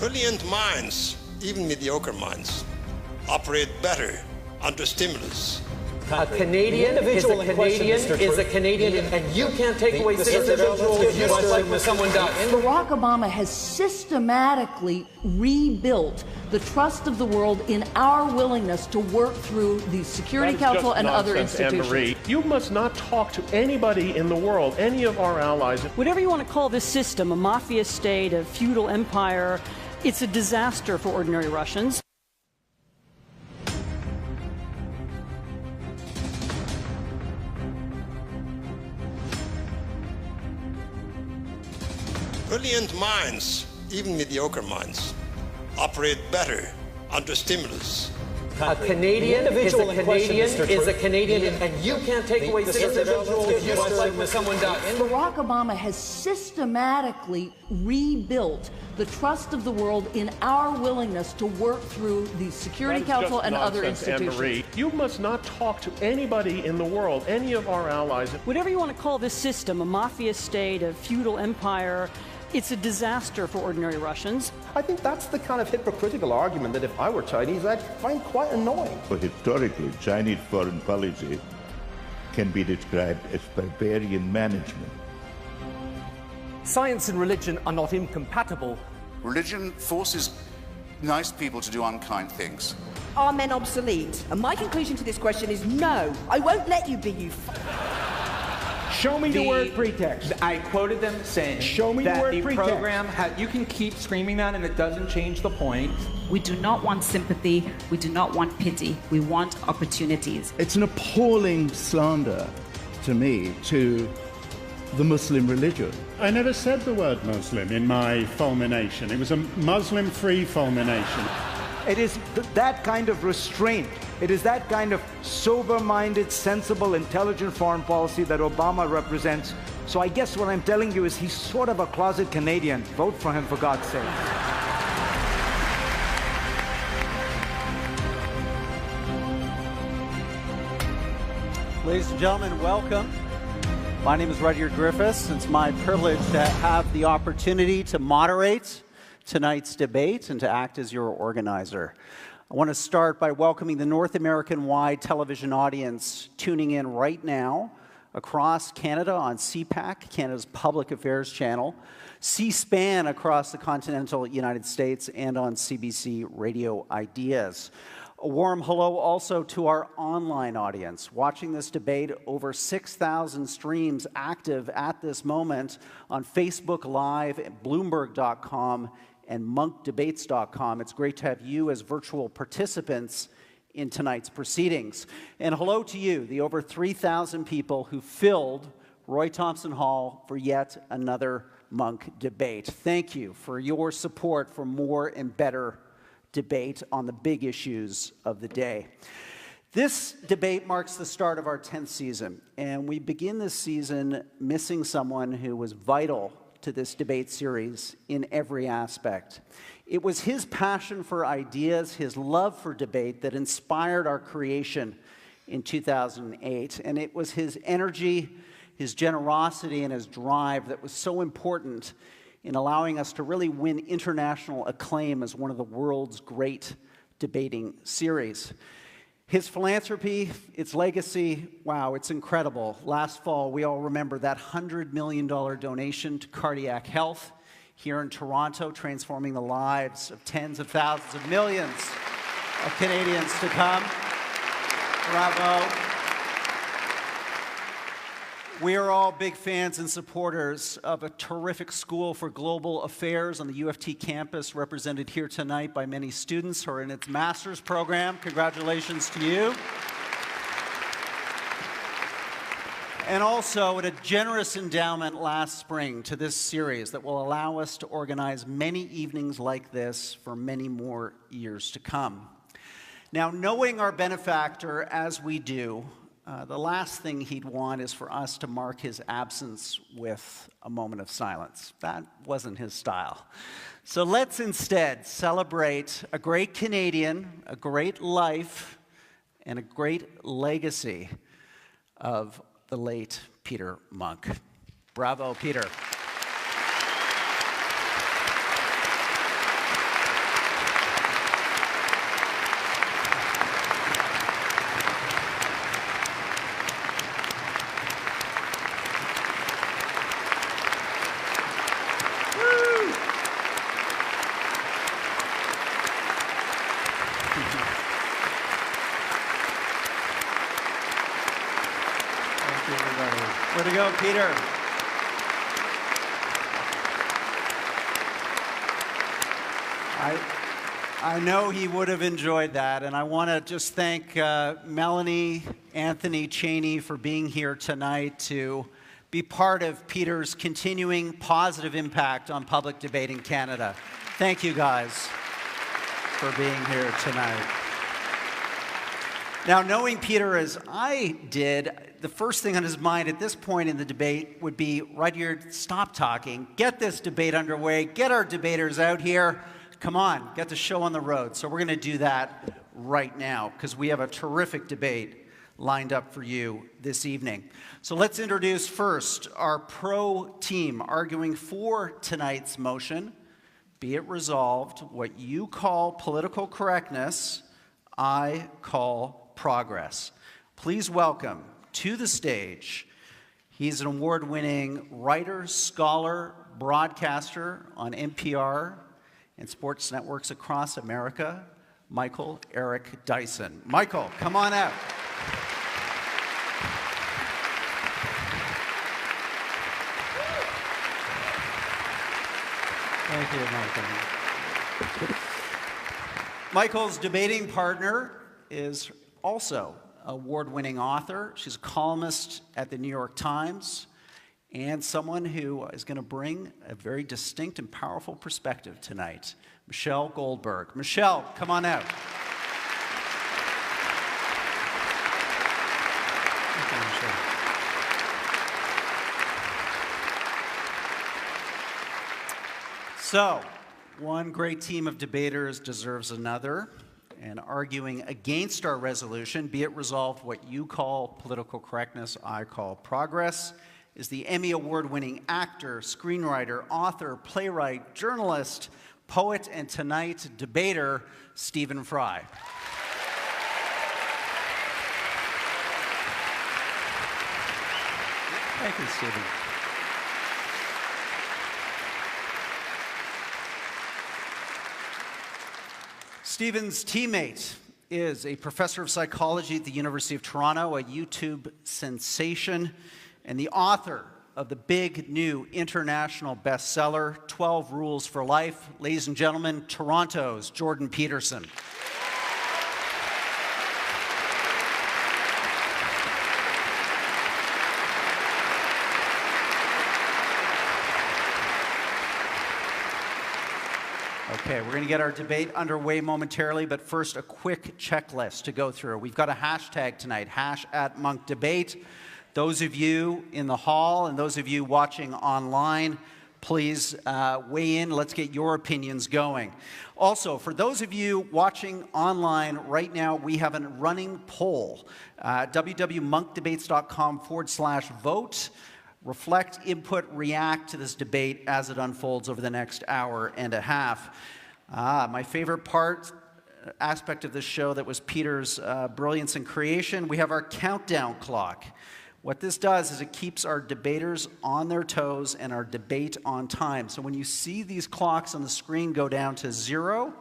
Brilliant minds, even mediocre minds, operate better under stimulus. A Canadian is a Canadian, and you can't take away citizenship if you don't like what someone does. Barack Obama has systematically rebuilt the trust of the world in our willingness to work through the Security Council and other institutions. Anne-Marie, you must not talk to anybody in the world, any of our allies. Whatever you want to call this system, a mafia state, a feudal empire, it's a disaster for ordinary Russians. Brilliant minds, even mediocre minds, operate better under stimulus. A Canadian is a Canadian, and you can't take away citizenship if you don't like what someone does. Barack Obama has systematically rebuilt the trust of the world in our willingness to work through the Security Council and other institutions. Anne-Marie, you must not talk to anybody in the world, any of our allies. Whatever you want to call this system, a mafia state, a feudal empire, it's a disaster for ordinary Russians. I think that's the kind of hypocritical argument that if I were Chinese, I'd find quite annoying. But historically, Chinese foreign policy can be described as barbarian management. Science and religion are not incompatible. Religion forces nice people to do unkind things. Are men obsolete? And my conclusion to this question is no. I won't let you be, you Show me the word pretext. I quoted them saying show me that the word the pretext. program you can keep screaming that and it doesn't change the point. We do not want sympathy. We do not want pity. We want opportunities. It's an appalling slander to me to the Muslim religion. I never said the word Muslim in my fulmination. It was a Muslim-free fulmination. It is that kind of restraint. It is that kind of sober-minded, sensible, intelligent foreign policy that Obama represents. So I guess what I'm telling you is he's sort of a closet Canadian. Vote for him, for God's sake. Ladies and gentlemen, welcome. My name is Rudyard Griffiths. It's my privilege to have the opportunity to moderate tonight's debate and to act as your organizer. I want to start by welcoming the North American-wide television audience tuning in right now across Canada on CPAC, Canada's public affairs channel, C-SPAN across the continental United States, and on CBC Radio Ideas. A warm hello also to our online audience, watching this debate, over 6,000 streams active at this moment on Facebook Live, at Bloomberg.com, and monkdebates.com. It's great to have you as virtual participants in tonight's proceedings. And hello to you, the over 3,000 people who filled Roy Thompson Hall for yet another Monk debate. Thank you for your support for more and better debate on the big issues of the day. This debate marks the start of our 10th season, and we begin this season missing someone who was vital to this debate series in every aspect. It was his passion for ideas, his love for debate that inspired our creation in 2008, and it was his energy, his generosity, and his drive that was so important in allowing us to really win international acclaim as one of the world's great debating series. His philanthropy, its legacy, wow, it's incredible. Last fall, we all remember that $100 million donation to cardiac health here in Toronto, transforming the lives of tens of thousands of millions of Canadians to come. Bravo. We are all big fans and supporters of a terrific school for global affairs on the U of T campus, represented here tonight by many students who are in its master's program. Congratulations to you. And also at a generous endowment last spring to this series that will allow us to organize many evenings like this for many more years to come. Now, knowing our benefactor as we do, the last thing he'd want is for us to mark his absence with a moment of silence. That wasn't his style. So let's instead celebrate a great Canadian, a great life, and a great legacy of the late Peter Monk. Bravo, Peter. Thank you, everybody. Way to go, Peter. I know he would have enjoyed that, and I want to just thank Melanie, Anthony, Cheney for being here tonight to be part of Peter's continuing positive impact on public debate in Canada. Thank you guys for being here tonight. Now, knowing Peter as I did, the first thing on his mind at this point in the debate would be, Rudyard, stop talking, get this debate underway, get our debaters out here. Come on, get the show on the road. So we're going to do that right now because we have a terrific debate lined up for you this evening. So let's introduce first our pro team arguing for tonight's motion. Be it resolved, what you call political correctness, I call progress. Please welcome to the stage, he's an award-winning writer, scholar, broadcaster on NPR, and sports networks across America, Michael Eric Dyson. Michael, come on out. Thank you, Michael. Michael's debating partner is also an award-winning author. She's a columnist at the New York Times, and someone who is going to bring a very distinct and powerful perspective tonight, Michelle Goldberg. Michelle, come on out. Thank you, Michelle. So, one great team of debaters deserves another, and arguing against our resolution, be it resolved what you call political correctness, I call progress, is the Emmy Award-winning actor, screenwriter, author, playwright, journalist, poet, and tonight debater, Stephen Fry. Thank you, Stephen. Stephen's teammate is a professor of psychology at the University of Toronto, a YouTube sensation, and the author of the big new international bestseller, 12 Rules for Life. Ladies and gentlemen, Toronto's Jordan Peterson. Okay, we're going to get our debate underway momentarily, but first a quick checklist to go through. We've got a hashtag tonight, #MonkDebate. Those of you in the hall and those of you watching online, please weigh in. Let's get your opinions going. Also, for those of you watching online right now, we have a running poll, www.monkdebates.com/vote. Reflect, input, react to this debate as it unfolds over the next hour and a half. My favorite aspect of this show that was Peter's brilliance and creation, we have our countdown clock. What this does is it keeps our debaters on their toes and our debate on time. So when you see these clocks on the screen go down to 0, I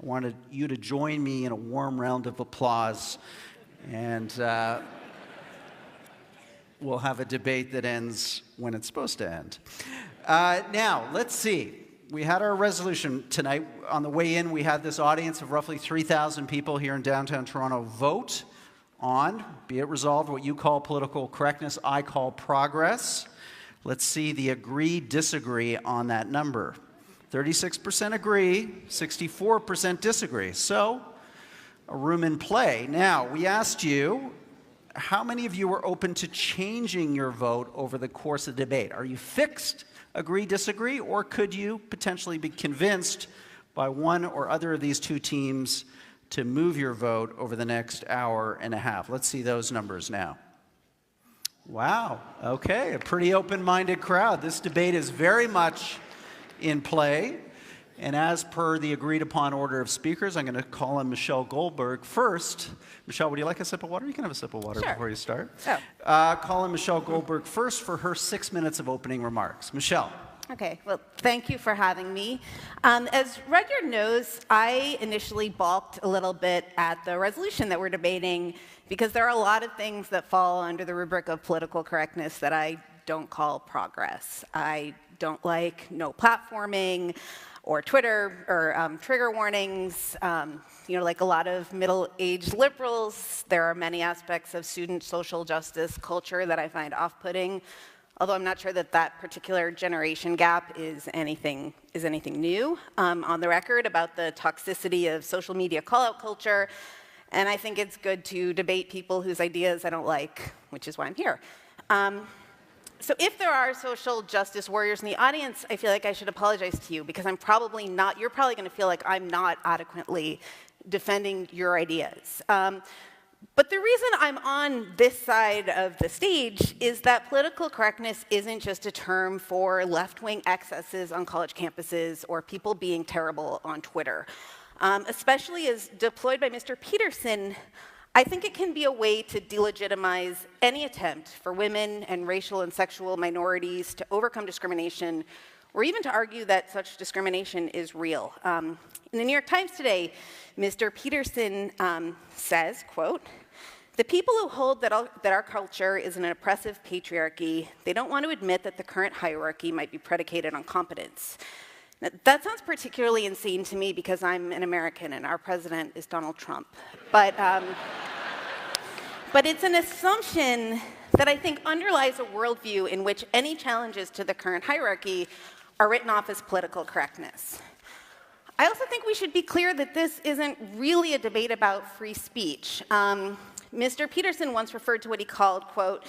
wanted you to join me in a warm round of applause. And we'll have a debate that ends when it's supposed to end. Now, let's see. We had our resolution tonight. On the way in, we had this audience of roughly 3,000 people here in downtown Toronto vote on, be it resolved, what you call political correctness, I call progress. Let's see the agree, disagree on that number. 36% agree, 64% disagree. So, a room in play. Now, we asked you, how many of you were open to changing your vote over the course of the debate? Are you fixed, agree, disagree, or could you potentially be convinced by one or other of these two teams to move your vote over the next hour and a half? Let's see those numbers now. Wow, okay, a pretty open-minded crowd. This debate is very much in play. And as per the agreed-upon order of speakers, I'm going to call on Michelle Goldberg first. Michelle, would you like a sip of water? You can have a sip of water before you start. Oh. Call on Michelle Goldberg first for her 6 minutes of opening remarks. Michelle. Okay, well, thank you for having me. As Rudyard knows, I initially balked a little bit at the resolution that we're debating because there are a lot of things that fall under the rubric of political correctness that I don't call progress. I don't like no platforming or Twitter or trigger warnings. Like a lot of middle-aged liberals, there are many aspects of student social justice culture that I find off-putting. Although I'm not sure that that particular generation gap is anything new. On the record about the toxicity of social media call-out culture, and I think it's good to debate people whose ideas I don't like, which is why I'm here. So if there are social justice warriors in the audience, I feel like I should apologize to you because I'm probably not, you're probably going to feel like I'm not adequately defending your ideas. But the reason I'm on this side of the stage is that political correctness isn't just a term for left-wing excesses on college campuses or people being terrible on Twitter. Especially as deployed by Mr. Peterson, I think it can be a way to delegitimize any attempt for women and racial and sexual minorities to overcome discrimination, or even to argue that such discrimination is real. In the New York Times today, Mr. Peterson says, quote, "The people who hold that our culture is an oppressive patriarchy, they don't want to admit that the current hierarchy might be predicated on competence." Now, that sounds particularly insane to me because I'm an American and our president is Donald Trump. But it's an assumption that I think underlies a worldview in which any challenges to the current hierarchy are written off as political correctness. I also think we should be clear that this isn't really a debate about free speech. Mr. Peterson once referred to what he called, quote,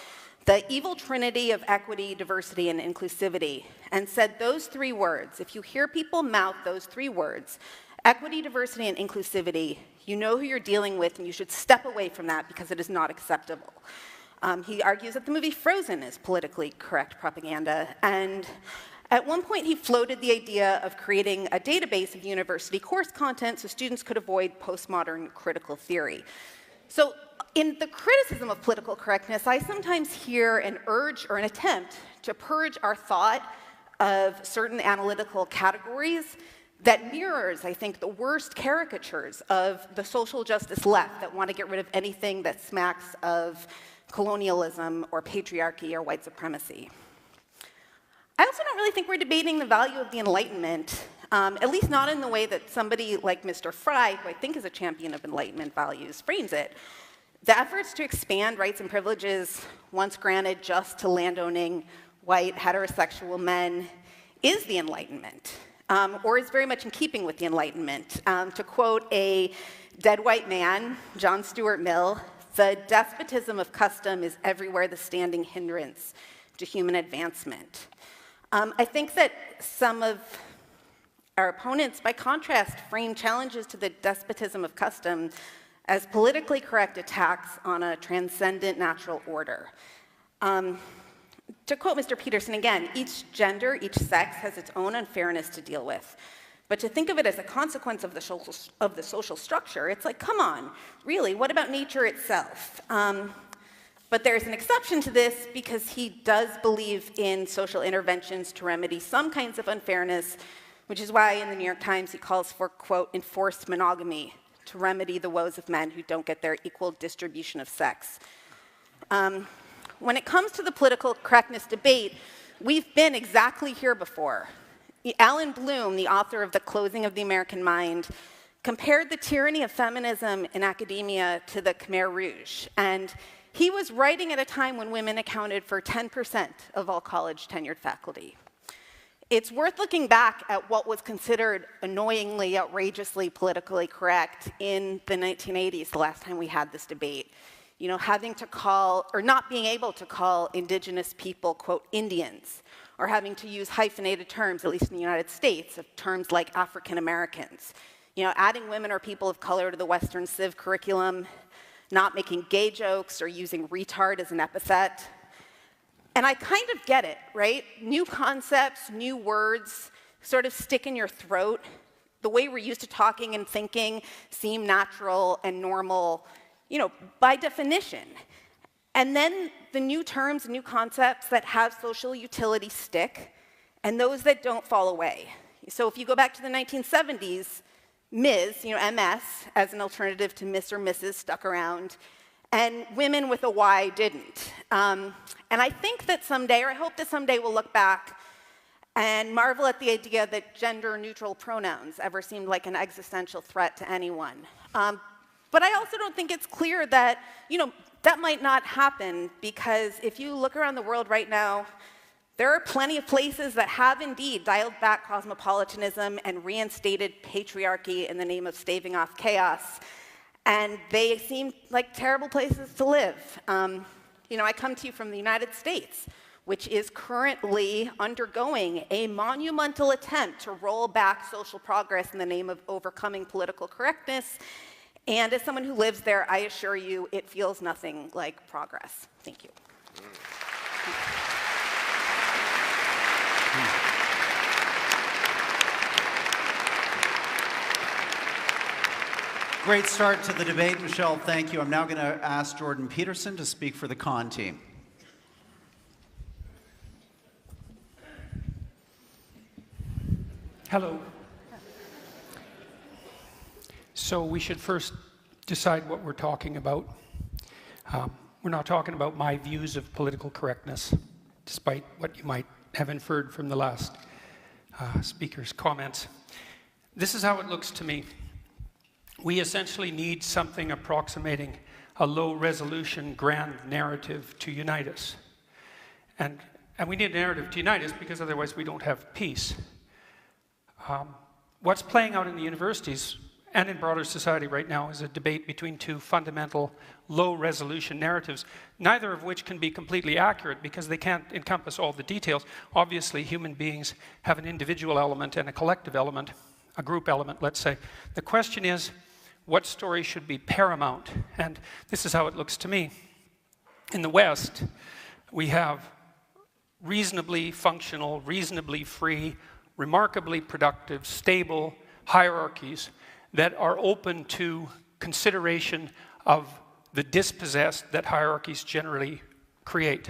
"the evil trinity of equity, diversity, and inclusivity," and said those three words, if you hear people mouth those three words, equity, diversity, and inclusivity, you know who you're dealing with and you should step away from that because it is not acceptable. He argues that the movie Frozen is politically correct propaganda, and at one point, he floated the idea of creating a database of university course content so students could avoid postmodern critical theory. So in the criticism of political correctness, I sometimes hear an urge or an attempt to purge our thought of certain analytical categories that mirrors, I think, the worst caricatures of the social justice left that want to get rid of anything that smacks of colonialism or patriarchy or white supremacy. I also don't really think we're debating the value of the Enlightenment, at least not in the way that somebody like Mr. Fry, who I think is a champion of Enlightenment values, frames it. The efforts to expand rights and privileges once granted just to landowning white heterosexual men is the Enlightenment, or is very much in keeping with the Enlightenment. To quote a dead white man, John Stuart Mill, "The despotism of custom is everywhere the standing hindrance to human advancement." I think that some of our opponents, by contrast, frame challenges to the despotism of custom as politically correct attacks on a transcendent natural order. To quote Mr. Peterson again, each gender, each sex has its own unfairness to deal with. But to think of it as a consequence of the social structure, it's like, come on, really, what about nature itself? But there's an exception to this because he does believe in social interventions to remedy some kinds of unfairness, which is why in the New York Times he calls for, quote, "enforced monogamy to remedy the woes of men who don't get their equal distribution of sex." When it comes to the political correctness debate, we've been exactly here before. Alan Bloom, the author of The Closing of the American Mind, compared the tyranny of feminism in academia to the Khmer Rouge, and he was writing at a time when women accounted for 10% of all college tenured faculty. It's worth looking back at what was considered annoyingly, outrageously politically correct in the 1980s, the last time we had this debate. You know, having to call, or not being able to call indigenous people, quote, Indians, or having to use hyphenated terms, at least in the United States, of terms like African Americans. You know, adding women or people of color to the Western Civ curriculum, not making gay jokes or using retard as an epithet. And I kind of get it, right? New concepts, new words sort of stick in your throat. The way we're used to talking and thinking seem natural and normal, you know, by definition. And then the new terms, new concepts that have social utility stick, and those that don't fall away. So if you go back to the 1970s, Ms., MS, as an alternative to Miss or Mrs., stuck around, and women with a Y didn't. And I think that someday, or I hope that someday, we'll look back and marvel at the idea that gender-neutral pronouns ever seemed like an existential threat to anyone. But I also don't think it's clear that, that might not happen, because if you look around the world right now, there are plenty of places that have indeed dialed back cosmopolitanism and reinstated patriarchy in the name of staving off chaos. And they seem like terrible places to live. I come to you from the United States, which is currently undergoing a monumental attempt to roll back social progress in the name of overcoming political correctness. And as someone who lives there, I assure you, it feels nothing like progress. Thank you. Great start to the debate, Michelle. Thank you. I'm now going to ask Jordan Peterson to speak for the con team. Hello. So we should first decide what we're talking about. We're not talking about my views of political correctness, despite what you might have inferred from the last speaker's comments. This is how it looks to me. We essentially need something approximating a low-resolution grand narrative to unite us. And we need a narrative to unite us because otherwise we don't have peace. What's playing out in the universities and in broader society right now is a debate between two fundamental low-resolution narratives, neither of which can be completely accurate because they can't encompass all the details. Obviously, human beings have an individual element and a collective element, a group element, let's say. The question is, what story should be paramount? And this is how it looks to me. In the West, we have reasonably functional, reasonably free, remarkably productive, stable hierarchies that are open to consideration of the dispossessed that hierarchies generally create.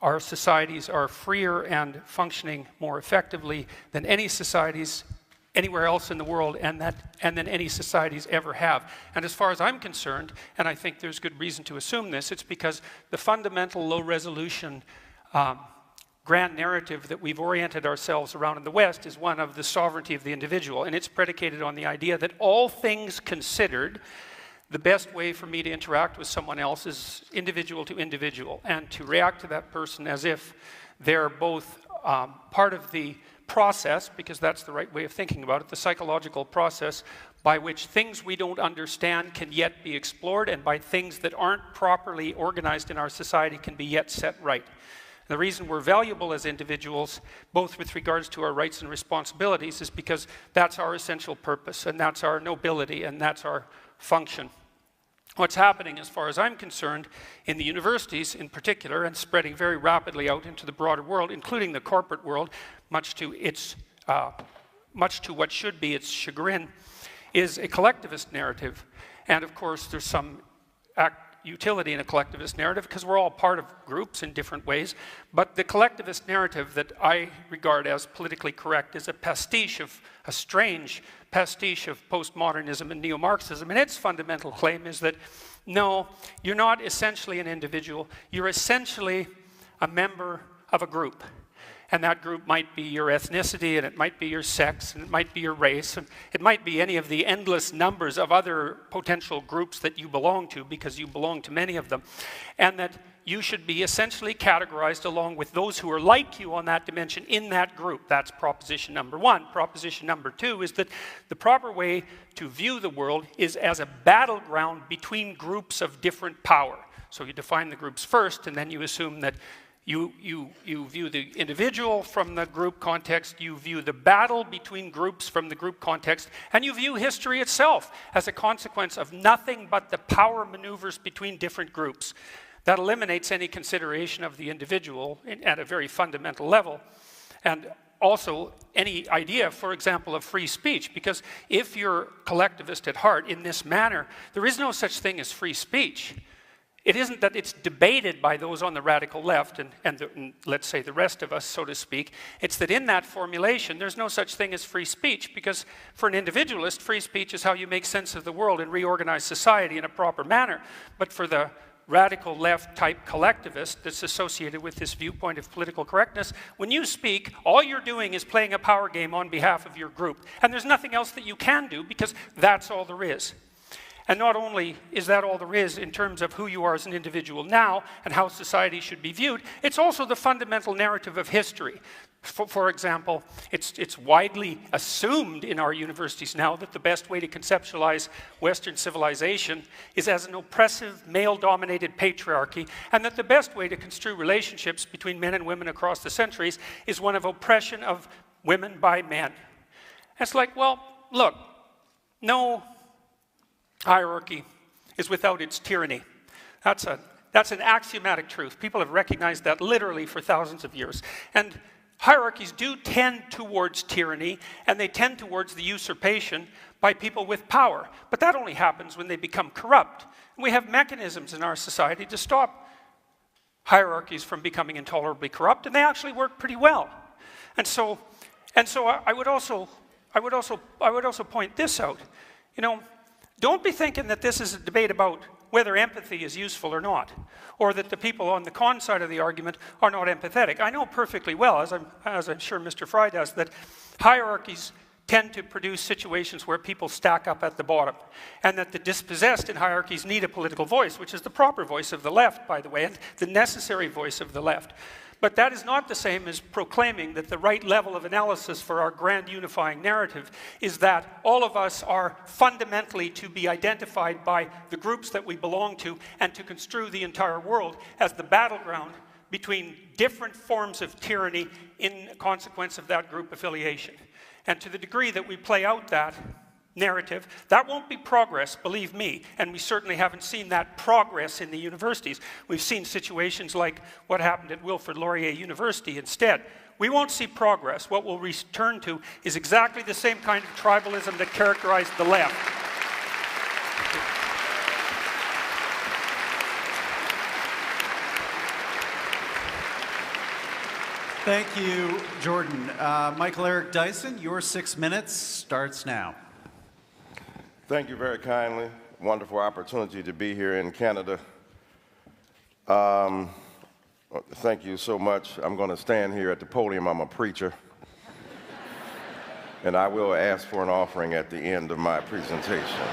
Our societies are freer and functioning more effectively than any societies anywhere else in the world, and than any societies ever have. And as far as I'm concerned, and I think there's good reason to assume this, it's because the fundamental low-resolution grand narrative that we've oriented ourselves around in the West is one of the sovereignty of the individual, and it's predicated on the idea that all things considered, the best way for me to interact with someone else is individual to individual, and to react to that person as if they're both part of the process, because that's the right way of thinking about it, the psychological process by which things we don't understand can yet be explored, and by things that aren't properly organized in our society can be yet set right. The reason we're valuable as individuals, both with regards to our rights and responsibilities, is because that's our essential purpose, and that's our nobility, and that's our function. What's happening, as far as I'm concerned, in the universities in particular, and spreading very rapidly out into the broader world, including the corporate world, much to what should be its chagrin, is a collectivist narrative. And of course, there's some utility in a collectivist narrative because we're all part of groups in different ways. But the collectivist narrative that I regard as politically correct is a strange pastiche of postmodernism and neo-Marxism. And its fundamental claim is that, no, you're not essentially an individual. You're essentially a member of a group. And that group might be your ethnicity, and it might be your sex, and it might be your race, and it might be any of the endless numbers of other potential groups that you belong to, because you belong to many of them. And that you should be essentially categorized along with those who are like you on that dimension in that group. That's proposition number one. Proposition number two is that the proper way to view the world is as a battleground between groups of different power. So you define the groups first, and then you assume that you view the individual from the group context, you view the battle between groups from the group context, and you view history itself as a consequence of nothing but the power maneuvers between different groups. That eliminates any consideration of the individual at a very fundamental level, and also any idea, for example, of free speech, because if you're collectivist at heart in this manner, there is no such thing as free speech. It isn't that it's debated by those on the radical left and let's say the rest of us, so to speak. It's that in that formulation, there's no such thing as free speech, because for an individualist, free speech is how you make sense of the world and reorganize society in a proper manner. But for the radical left type collectivist that's associated with this viewpoint of political correctness, when you speak, all you're doing is playing a power game on behalf of your group. And there's nothing else that you can do, because that's all there is. And not only is that all there is in terms of who you are as an individual now and how society should be viewed, it's also the fundamental narrative of history. For example, it's widely assumed in our universities now that the best way to conceptualize Western civilization is as an oppressive, male-dominated patriarchy, and that the best way to construe relationships between men and women across the centuries is one of oppression of women by men. And it's like, well, look, no hierarchy is without its tyranny. That's an axiomatic truth. People have recognized that literally for thousands of years. And hierarchies do tend towards tyranny, and they tend towards the usurpation by people with power. But that only happens when they become corrupt. And we have mechanisms in our society to stop hierarchies from becoming intolerably corrupt, and they actually work pretty well. And so I would also point this out. You know, don't be thinking that this is a debate about whether empathy is useful or not, or that the people on the con side of the argument are not empathetic. I know perfectly well, as I'm sure Mr. Fry does, that hierarchies tend to produce situations where people stack up at the bottom, and that the dispossessed in hierarchies need a political voice, which is the proper voice of the left, by the way, and the necessary voice of the left. But that is not the same as proclaiming that the right level of analysis for our grand unifying narrative is that all of us are fundamentally to be identified by the groups that we belong to, and to construe the entire world as the battleground between different forms of tyranny in consequence of that group affiliation. And to the degree that we play out that narrative, that won't be progress, believe me, and we certainly haven't seen that progress in the universities. We've seen situations like what happened at Wilfrid Laurier University instead. We won't see progress. What we'll return to is exactly the same kind of tribalism that characterized the left. Thank you, Jordan. Michael Eric Dyson, your 6 minutes starts now. Thank you very kindly. Wonderful opportunity to be here in Canada. Thank you so much. I'm going to stand here at the podium. I'm a preacher. And I will ask for an offering at the end of my presentation.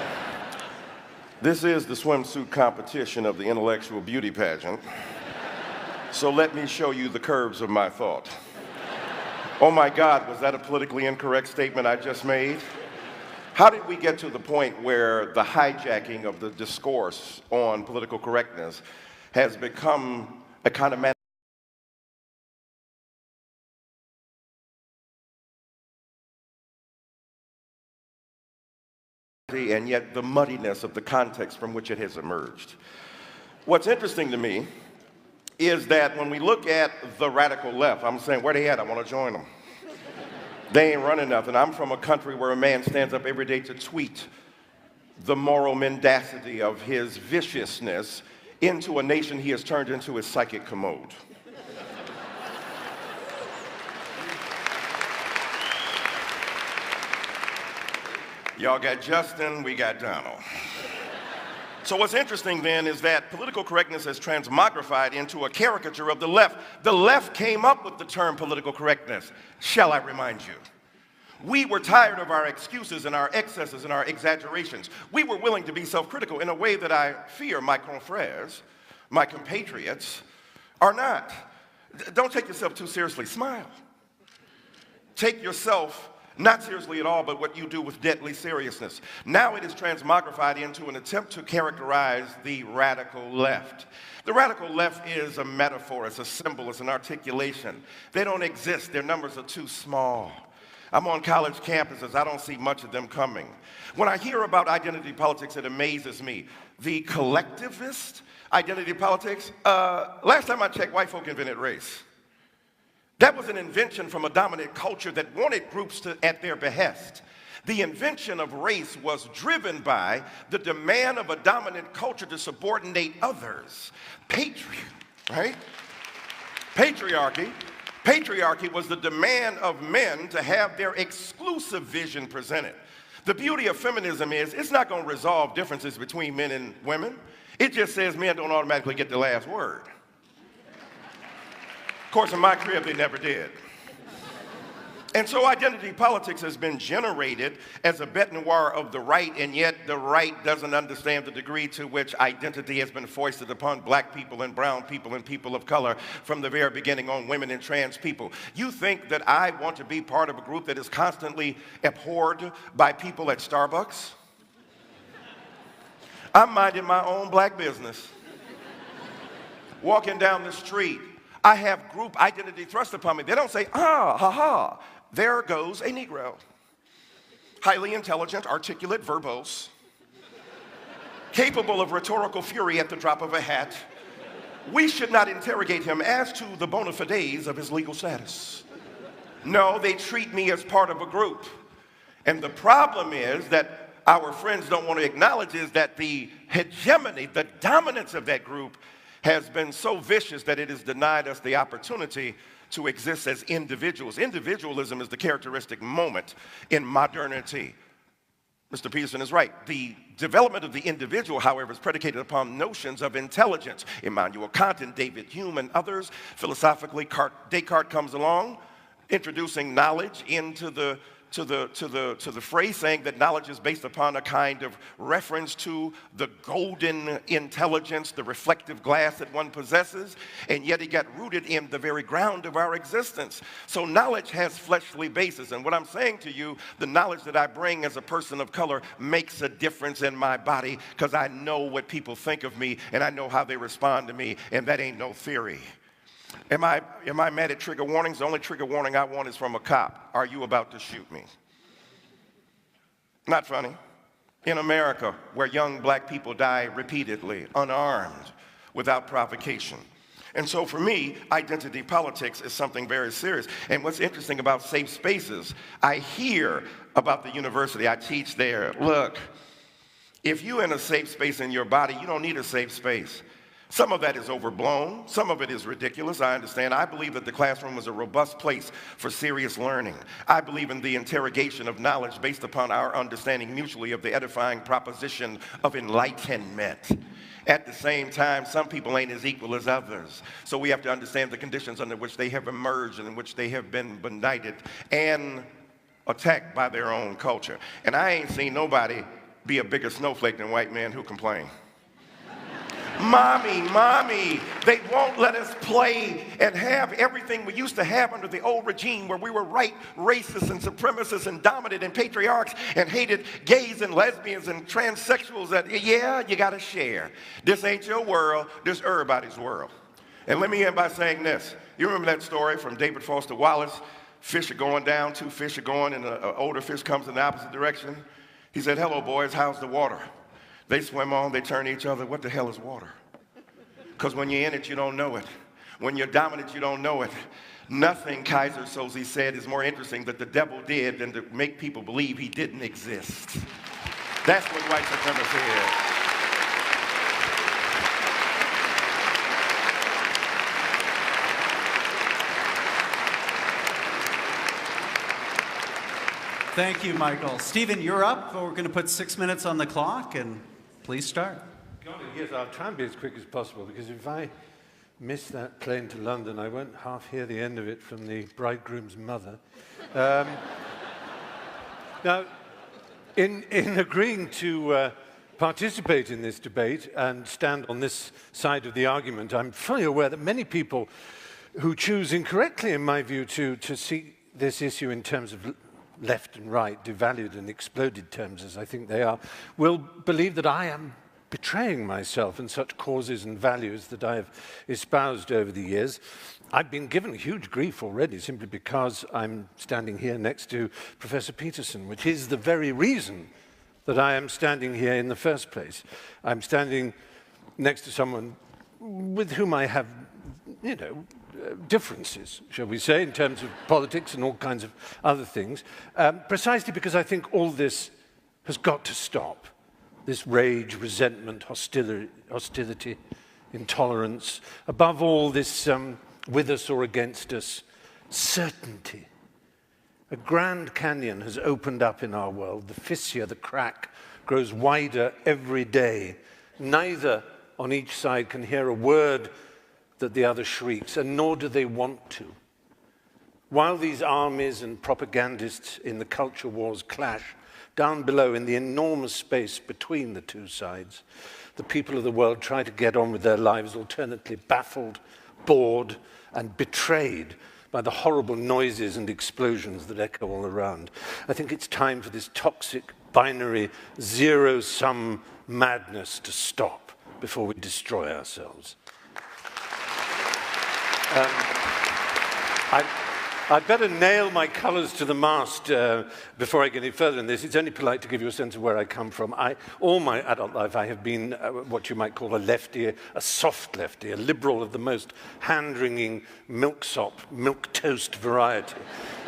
This is the swimsuit competition of the intellectual beauty pageant. So let me show you the curves of my thought. Oh my God, was that a politically incorrect statement I just made? How did we get to the point where the hijacking of the discourse on political correctness has become a kind of and yet the muddiness of the context from which it has emerged? What's interesting to me is that when we look at the radical left, I'm saying, where they at? I want to join them. They ain't running nothing. I'm from a country where a man stands up every day to tweet the moral mendacity of his viciousness into a nation he has turned into his psychic commode. Y'all got Justin, we got Donald. So what's interesting then is that political correctness has transmogrified into a caricature of the left. The left came up with the term political correctness, shall I remind you. We were tired of our excuses and our excesses and our exaggerations. We were willing to be self-critical in a way that I fear my confrères, my compatriots, are not. Don't take yourself too seriously. Smile. Take yourself not seriously at all, but what you do with deadly seriousness. Now it is transmogrified into an attempt to characterize the radical left. The radical left is a metaphor, it's a symbol, it's an articulation. They don't exist, their numbers are too small. I'm on college campuses, I don't see much of them coming. When I hear about identity politics, it amazes me. The collectivist identity politics, last time I checked, white folk invented race. That was an invention from a dominant culture that wanted groups to, at their behest. The invention of race was driven by the demand of a dominant culture to subordinate others. Right? Patriarchy was the demand of men to have their exclusive vision presented. The beauty of feminism is it's not going to resolve differences between men and women. It just says men don't automatically get the last word. Of course, in my crib, they never did. And so identity politics has been generated as a bête noire of the right, and yet the right doesn't understand the degree to which identity has been foisted upon black people and brown people and people of color from the very beginning on women and trans people. You think that I want to be part of a group that is constantly abhorred by people at Starbucks? I'm minding my own black business. Walking down the street, I have group identity thrust upon me. They don't say, ah, ha, ha. There goes a Negro. Highly intelligent, articulate, verbose, capable of rhetorical fury at the drop of a hat. We should not interrogate him as to the bona fides of his legal status. No, they treat me as part of a group. And the problem is that our friends don't want to acknowledge is that the hegemony, the dominance of that group has been so vicious that it has denied us the opportunity to exist as individuals. Individualism is the characteristic moment in modernity. Mr. Peterson is right. The development of the individual, however, is predicated upon notions of intelligence. Immanuel Kant and David Hume and others, philosophically, Descartes comes along, introducing knowledge into the phrase, saying that knowledge is based upon a kind of reference to the golden intelligence, the reflective glass that one possesses, and yet it got rooted in the very ground of our existence. So knowledge has fleshly basis, and what I'm saying to you, the knowledge that I bring as a person of color makes a difference in my body because I know what people think of me and I know how they respond to me, and that ain't no theory. Am I mad at trigger warnings? The only trigger warning I want is from a cop. Are you about to shoot me? Not funny. In America, where young black people die repeatedly, unarmed, without provocation. And so for me, identity politics is something very serious. And what's interesting about safe spaces, I hear about the university. I teach there. Look, if you're in a safe space in your body, you don't need a safe space. Some of that is overblown. Some of it is ridiculous. I understand. I believe that the classroom is a robust place for serious learning. I believe in the interrogation of knowledge based upon our understanding mutually of the edifying proposition of enlightenment. At the same time, some people ain't as equal as others. So we have to understand the conditions under which they have emerged and in which they have been benighted and attacked by their own culture. And I ain't seen nobody be a bigger snowflake than white men who complain. Mommy, they won't let us play and have everything we used to have under the old regime where we were right racists and supremacists and dominant and patriarchs and hated gays and lesbians and transsexuals that, yeah, you got to share. This ain't your world, this everybody's world. And let me end by saying this. You remember that story from David Foster Wallace? Fish are going down, two fish are going, and an older fish comes in the opposite direction. He said, hello, boys, how's the water? They swim on, they turn to each other, what the hell is water? Because when you're in it, you don't know it. When you're dominant, you don't know it. Nothing, Kaiser Soze said, is more interesting that the devil did than to make people believe he didn't exist. That's what white supremacy is. Thank you, Michael. Stephen, you're up. We're going to put 6 minutes on the clock, and please start. Yes, I'll try and be as quick as possible, because if I miss that plane to London, I won't half hear the end of it from the bridegroom's mother. Now, in agreeing to participate in this debate and stand on this side of the argument, I'm fully aware that many people who choose incorrectly, in my view, to see this issue in terms of left and right, devalued and exploded terms, as I think they are, will believe that I am betraying myself and such causes and values that I have espoused over the years. I've been given huge grief already simply because I'm standing here next to Professor Peterson, which is the very reason that I am standing here in the first place. I'm standing next to someone with whom I have, differences, shall we say, in terms of politics and all kinds of other things, precisely because I think all this has got to stop. This rage, resentment, hostility, intolerance, above all this with us or against us, certainty. A Grand Canyon has opened up in our world. The fissure, the crack, grows wider every day. Neither on each side can hear a word that the other shrieks, and nor do they want to. While these armies and propagandists in the culture wars clash, down below in the enormous space between the two sides, the people of the world try to get on with their lives, alternately baffled, bored, and betrayed by the horrible noises and explosions that echo all around. I think it's time for this toxic, binary, zero-sum madness to stop before we destroy ourselves. I'd better nail my colours to the mast before I get any further in this. It's only polite to give you a sense of where I come from. All my adult life, I have been what you might call a lefty, a soft lefty, a liberal of the most hand-wringing, milksop, milquetoast variety.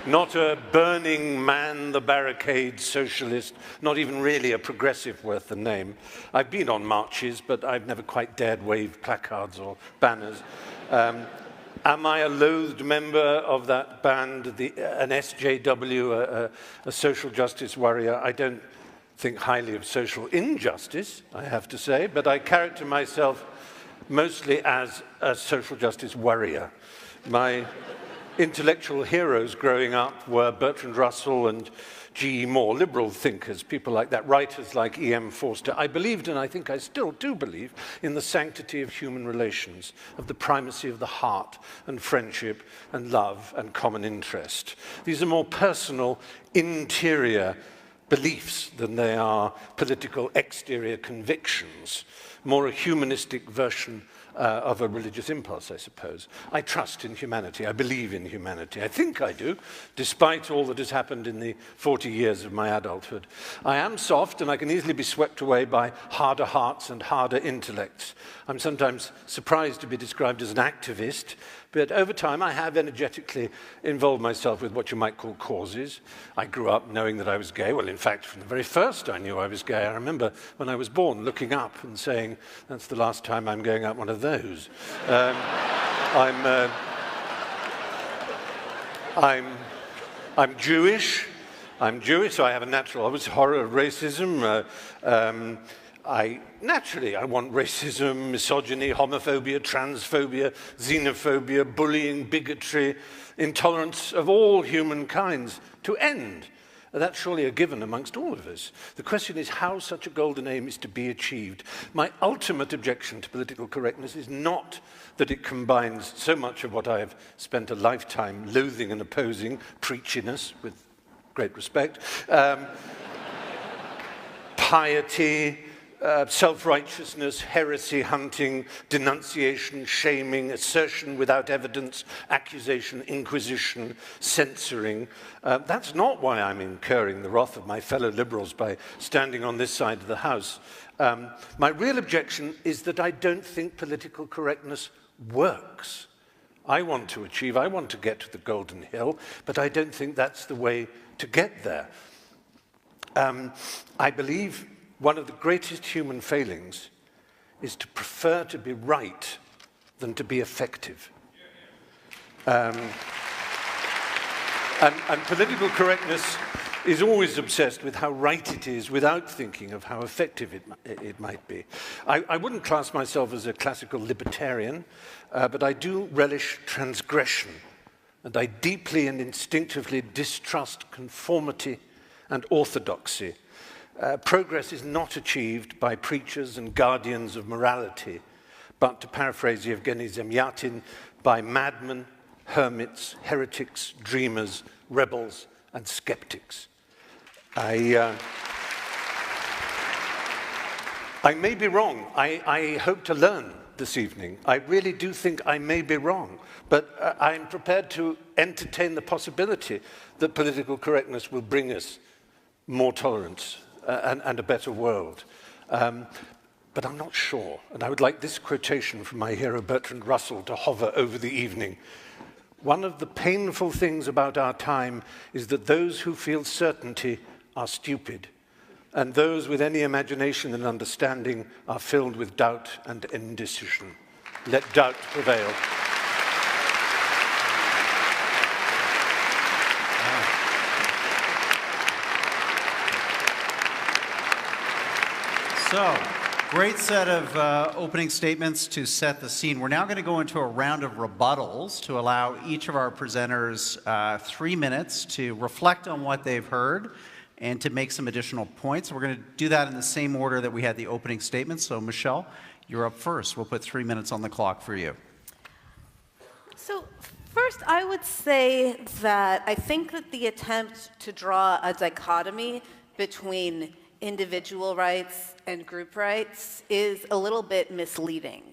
Not a burning man, the barricade socialist, not even really a progressive worth the name. I've been on marches, but I've never quite dared wave placards or banners. Am I a loathed member of that band, an SJW, a social justice warrior? I don't think highly of social injustice, I have to say, but I character myself mostly as a social justice warrior. My intellectual heroes growing up were Bertrand Russell and G.E. Moore, liberal thinkers, people like that, writers like E.M. Forster. I believed, and I think I still do believe, in the sanctity of human relations, of the primacy of the heart and friendship and love and common interest. These are more personal, interior beliefs than they are political exterior convictions, more a humanistic version of a religious impulse, I suppose. I trust in humanity. I believe in humanity. I think I do, despite all that has happened in the 40 years of my adulthood. I am soft, and I can easily be swept away by harder hearts and harder intellects. I'm sometimes surprised to be described as an activist, but over time I have energetically involved myself with what you might call causes. I grew up knowing that I was gay. Well, in fact, from the very first I knew I was gay. I remember when I was born looking up and saying, that's the last time I'm going up one of those. I'm Jewish. I'm Jewish, so I have a natural horror of racism. I want racism, misogyny, homophobia, transphobia, xenophobia, bullying, bigotry, intolerance of all human kinds to end. That's surely a given amongst all of us. The question is how such a golden aim is to be achieved. My ultimate objection to political correctness is not that it combines so much of what I have spent a lifetime loathing and opposing, preachiness, with great respect, piety, self-righteousness, heresy hunting, denunciation, shaming, assertion without evidence, accusation, inquisition, censoring. That's not why I'm incurring the wrath of my fellow liberals by standing on this side of the House. My real objection is that I don't think political correctness works. I want to get to the Golden Hill, but I don't think that's the way to get there. I believe one of the greatest human failings is to prefer to be right than to be effective. And political correctness is always obsessed with how right it is without thinking of how effective it might be. I wouldn't class myself as a classical libertarian, but I do relish transgression, and I deeply and instinctively distrust conformity and orthodoxy. Progress is not achieved by preachers and guardians of morality, but, to paraphrase Yevgeny Zemyatin, by madmen, hermits, heretics, dreamers, rebels, and skeptics. I may be wrong. I hope to learn this evening. I really do think I may be wrong, but I'm prepared to entertain the possibility that political correctness will bring us more tolerance and a better world. but I'm not sure. And I would like this quotation from my hero Bertrand Russell to hover over the evening. One of the painful things about our time is that those who feel certainty are stupid, and those with any imagination and understanding are filled with doubt and indecision. Let doubt prevail. So, great set of opening statements to set the scene. We're now going to go into a round of rebuttals to allow each of our presenters 3 minutes to reflect on what they've heard and to make some additional points. We're going to do that in the same order that we had the opening statements. So, Michelle, you're up first. We'll put 3 minutes on the clock for you. So, first, I would say that I think that the attempt to draw a dichotomy between individual rights and group rights is a little bit misleading.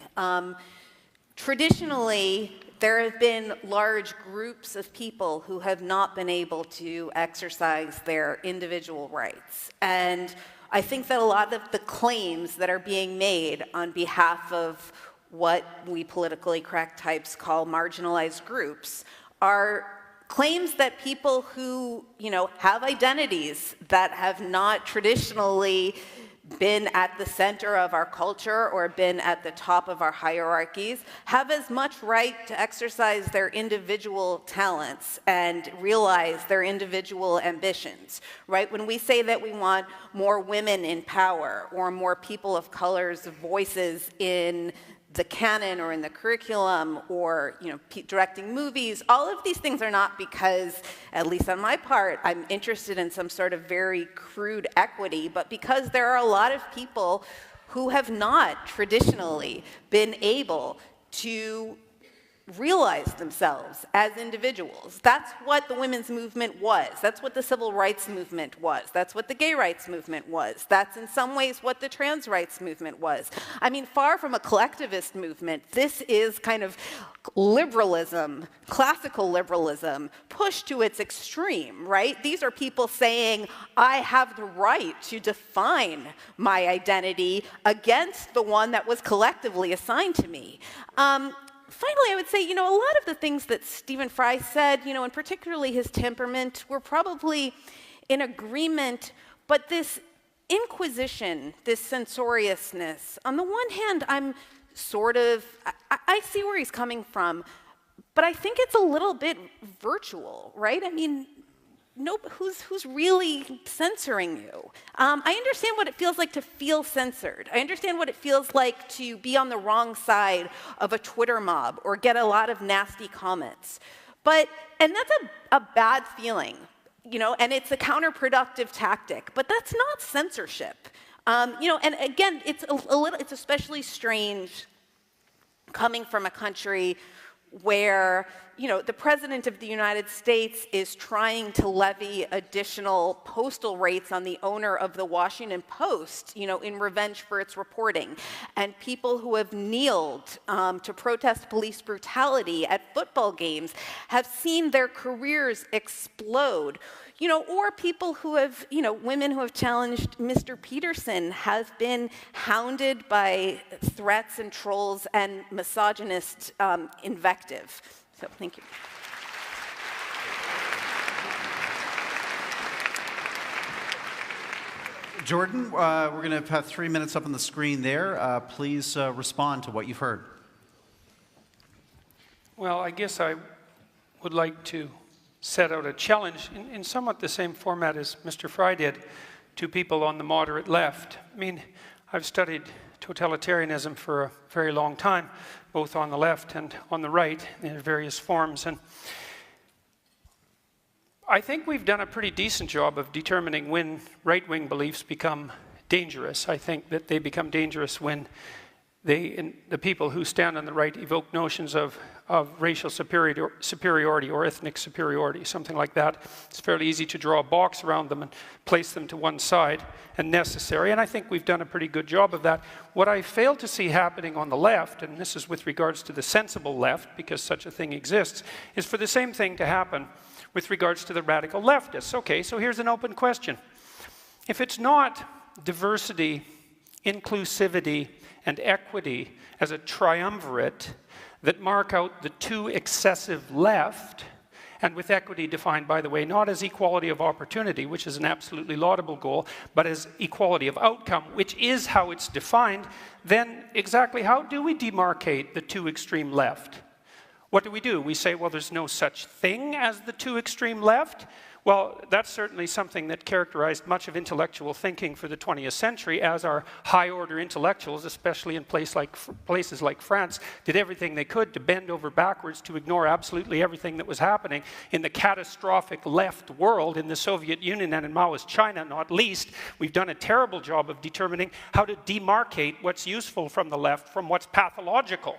Traditionally, there have been large groups of people who have not been able to exercise their individual rights. And I think that a lot of the claims that are being made on behalf of what we politically correct types call marginalized groups are claims that people who, have identities that have not traditionally been at the center of our culture or been at the top of our hierarchies have as much right to exercise their individual talents and realize their individual ambitions, right? When we say that we want more women in power or more people of color's voices in the canon or in the curriculum or directing movies, all of these things are not because, at least on my part, I'm interested in some sort of very crude equity, but because there are a lot of people who have not traditionally been able to realize themselves as individuals. That's what the women's movement was. That's what the civil rights movement was. That's what the gay rights movement was. That's in some ways what the trans rights movement was. I mean, far from a collectivist movement, this is kind of liberalism, classical liberalism, pushed to its extreme, right? These are people saying, I have the right to define my identity against the one that was collectively assigned to me. Finally, I would say, a lot of the things that Stephen Fry said, and particularly his temperament, were probably in agreement, but this inquisition, this censoriousness, on the one hand, I'm I see where he's coming from, but I think it's a little bit virtual, right? I mean, who's really censoring you? I understand what it feels like to feel censored. I understand what it feels like to be on the wrong side of a Twitter mob or get a lot of nasty comments. And that's a bad feeling, and it's a counterproductive tactic, but that's not censorship. And again, it's especially strange coming from a country where the President of the United States is trying to levy additional postal rates on the owner of the Washington Post, in revenge for its reporting. And people who have kneeled to protest police brutality at football games have seen their careers explode. Or people who have, women who have challenged Mr. Peterson have been hounded by threats and trolls and misogynist invective. So, thank you. Jordan, we're going to have 3 minutes up on the screen there. Please respond to what you've heard. Well, I guess I would like to set out a challenge in somewhat the same format as Mr. Fry did to people on the moderate left. I mean, I've studied totalitarianism for a very long time, both on the left and on the right in various forms. And I think we've done a pretty decent job of determining when right-wing beliefs become dangerous. I think that they become dangerous when the people who stand on the right evoke notions of racial superiority or ethnic superiority, something like that. It's fairly easy to draw a box around them and place them to one side and necessary, and I think we've done a pretty good job of that. What I fail to see happening on the left, and this is with regards to the sensible left, because such a thing exists, is for the same thing to happen with regards to the radical leftists. Okay, so here's an open question. If it's not diversity inclusivity, and equity as a triumvirate that mark out the two excessive left, and with equity defined, by the way, not as equality of opportunity, which is an absolutely laudable goal, but as equality of outcome, which is how it's defined, then exactly how do we demarcate the two extreme left? What do? We say, well, there's no such thing as the two extreme left. Well, that's certainly something that characterized much of intellectual thinking for the 20th century, as our high-order intellectuals, especially in places like France, did everything they could to bend over backwards to ignore absolutely everything that was happening in the catastrophic left world, in the Soviet Union and in Maoist China, not least. We've done a terrible job of determining how to demarcate what's useful from the left from what's pathological.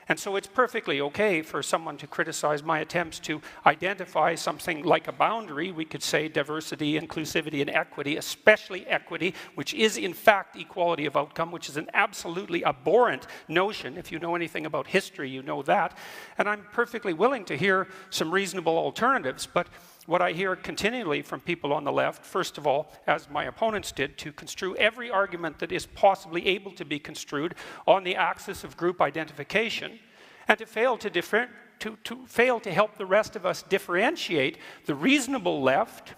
And so it's perfectly okay for someone to criticize my attempts to identify something like a boundary. We could say diversity, inclusivity, and equity, especially equity, which is in fact equality of outcome, which is an absolutely abhorrent notion. If you know anything about history, you know that. And I'm perfectly willing to hear some reasonable alternatives. But what I hear continually from people on the left, first of all, as my opponents did, to construe every argument that is possibly able to be construed on the axis of group identification, and to fail to help the rest of us differentiate the reasonable left,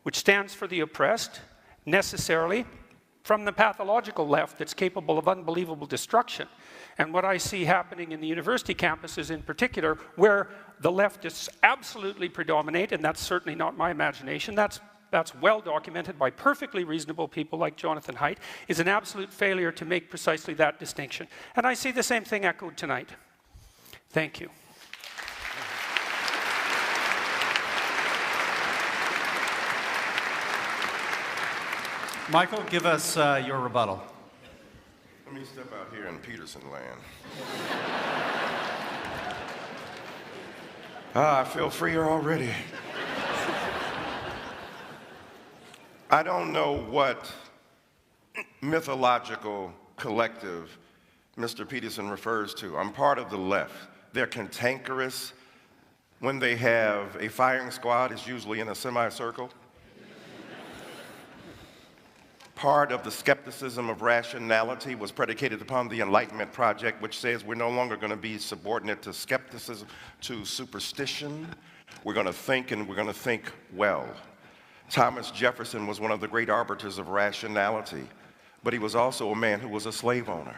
which stands for the oppressed, necessarily, from the pathological left that's capable of unbelievable destruction. And what I see happening in the university campuses in particular, where the leftists absolutely predominate, and that's certainly not my imagination, that's well documented by perfectly reasonable people like Jonathan Haidt, is an absolute failure to make precisely that distinction. And I see the same thing echoed tonight. Thank you. Michael, give us your rebuttal. Let me step out here in Peterson land. I feel freer already. I don't know what mythological collective Mr. Peterson refers to. I'm part of the left. They're cantankerous. When they have a firing squad, it's usually in a semicircle. Part of the skepticism of rationality was predicated upon the Enlightenment Project, which says we're no longer going to be subordinate to skepticism, to superstition. We're going to think, and we're going to think well. Thomas Jefferson was one of the great arbiters of rationality, but he was also a man who was a slave owner.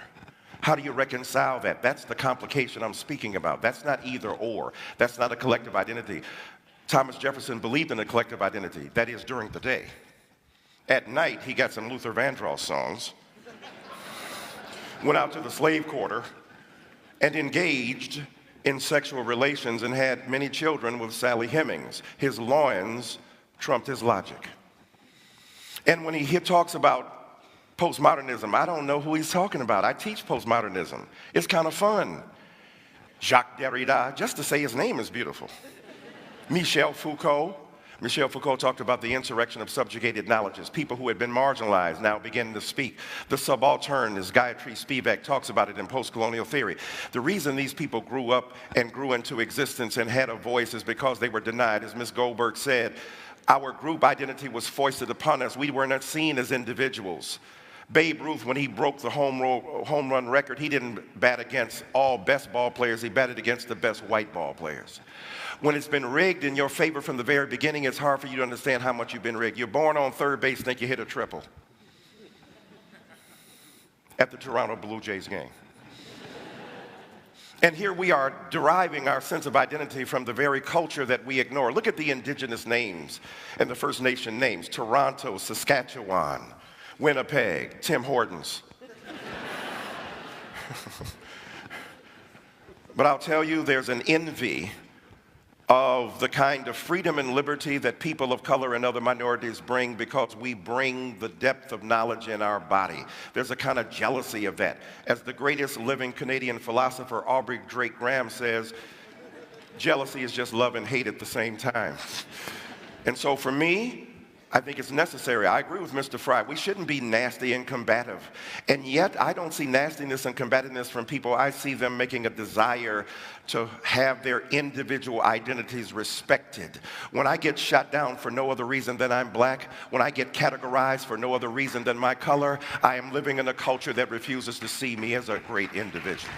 How do you reconcile that? That's the complication I'm speaking about. That's not either or. That's not a collective identity. Thomas Jefferson believed in a collective identity, that is, during the day. At night, he got some Luther Vandross songs, went out to the slave quarter, and engaged in sexual relations and had many children with Sally Hemings. His loins trumped his logic. And when he talks about postmodernism, I don't know who he's talking about. I teach postmodernism. It's kind of fun. Jacques Derrida, just to say his name is beautiful. Michel Foucault. Michel Foucault talked about the insurrection of subjugated knowledges, people who had been marginalized now beginning to speak. The subaltern, as Gayatri Spivak talks about it in post-colonial theory. The reason these people grew up and grew into existence and had a voice is because they were denied. As Ms. Goldberg said, our group identity was foisted upon us. We were not seen as individuals. Babe Ruth, when he broke the home run record, he didn't bat against all best ball players. He batted against the best white ball players. When it's been rigged in your favor from the very beginning, it's hard for you to understand how much you've been rigged. You're born on third base, think you hit a triple at the Toronto Blue Jays game. And here we are deriving our sense of identity from the very culture that we ignore. Look at the indigenous names and the First Nation names: Toronto, Saskatchewan, Winnipeg, Tim Hortons. But I'll tell you, there's an envy of the kind of freedom and liberty that people of color and other minorities bring because we bring the depth of knowledge in our body. There's a kind of jealousy of that. As the greatest living Canadian philosopher, Aubrey Drake Graham, says, jealousy is just love and hate at the same time. And so for me, I think it's necessary. I agree with Mr. Fry. We shouldn't be nasty and combative. And yet, I don't see nastiness and combativeness from people. I see them making a desire to have their individual identities respected. When I get shot down for no other reason than I'm black, when I get categorized for no other reason than my color, I am living in a culture that refuses to see me as a great individual.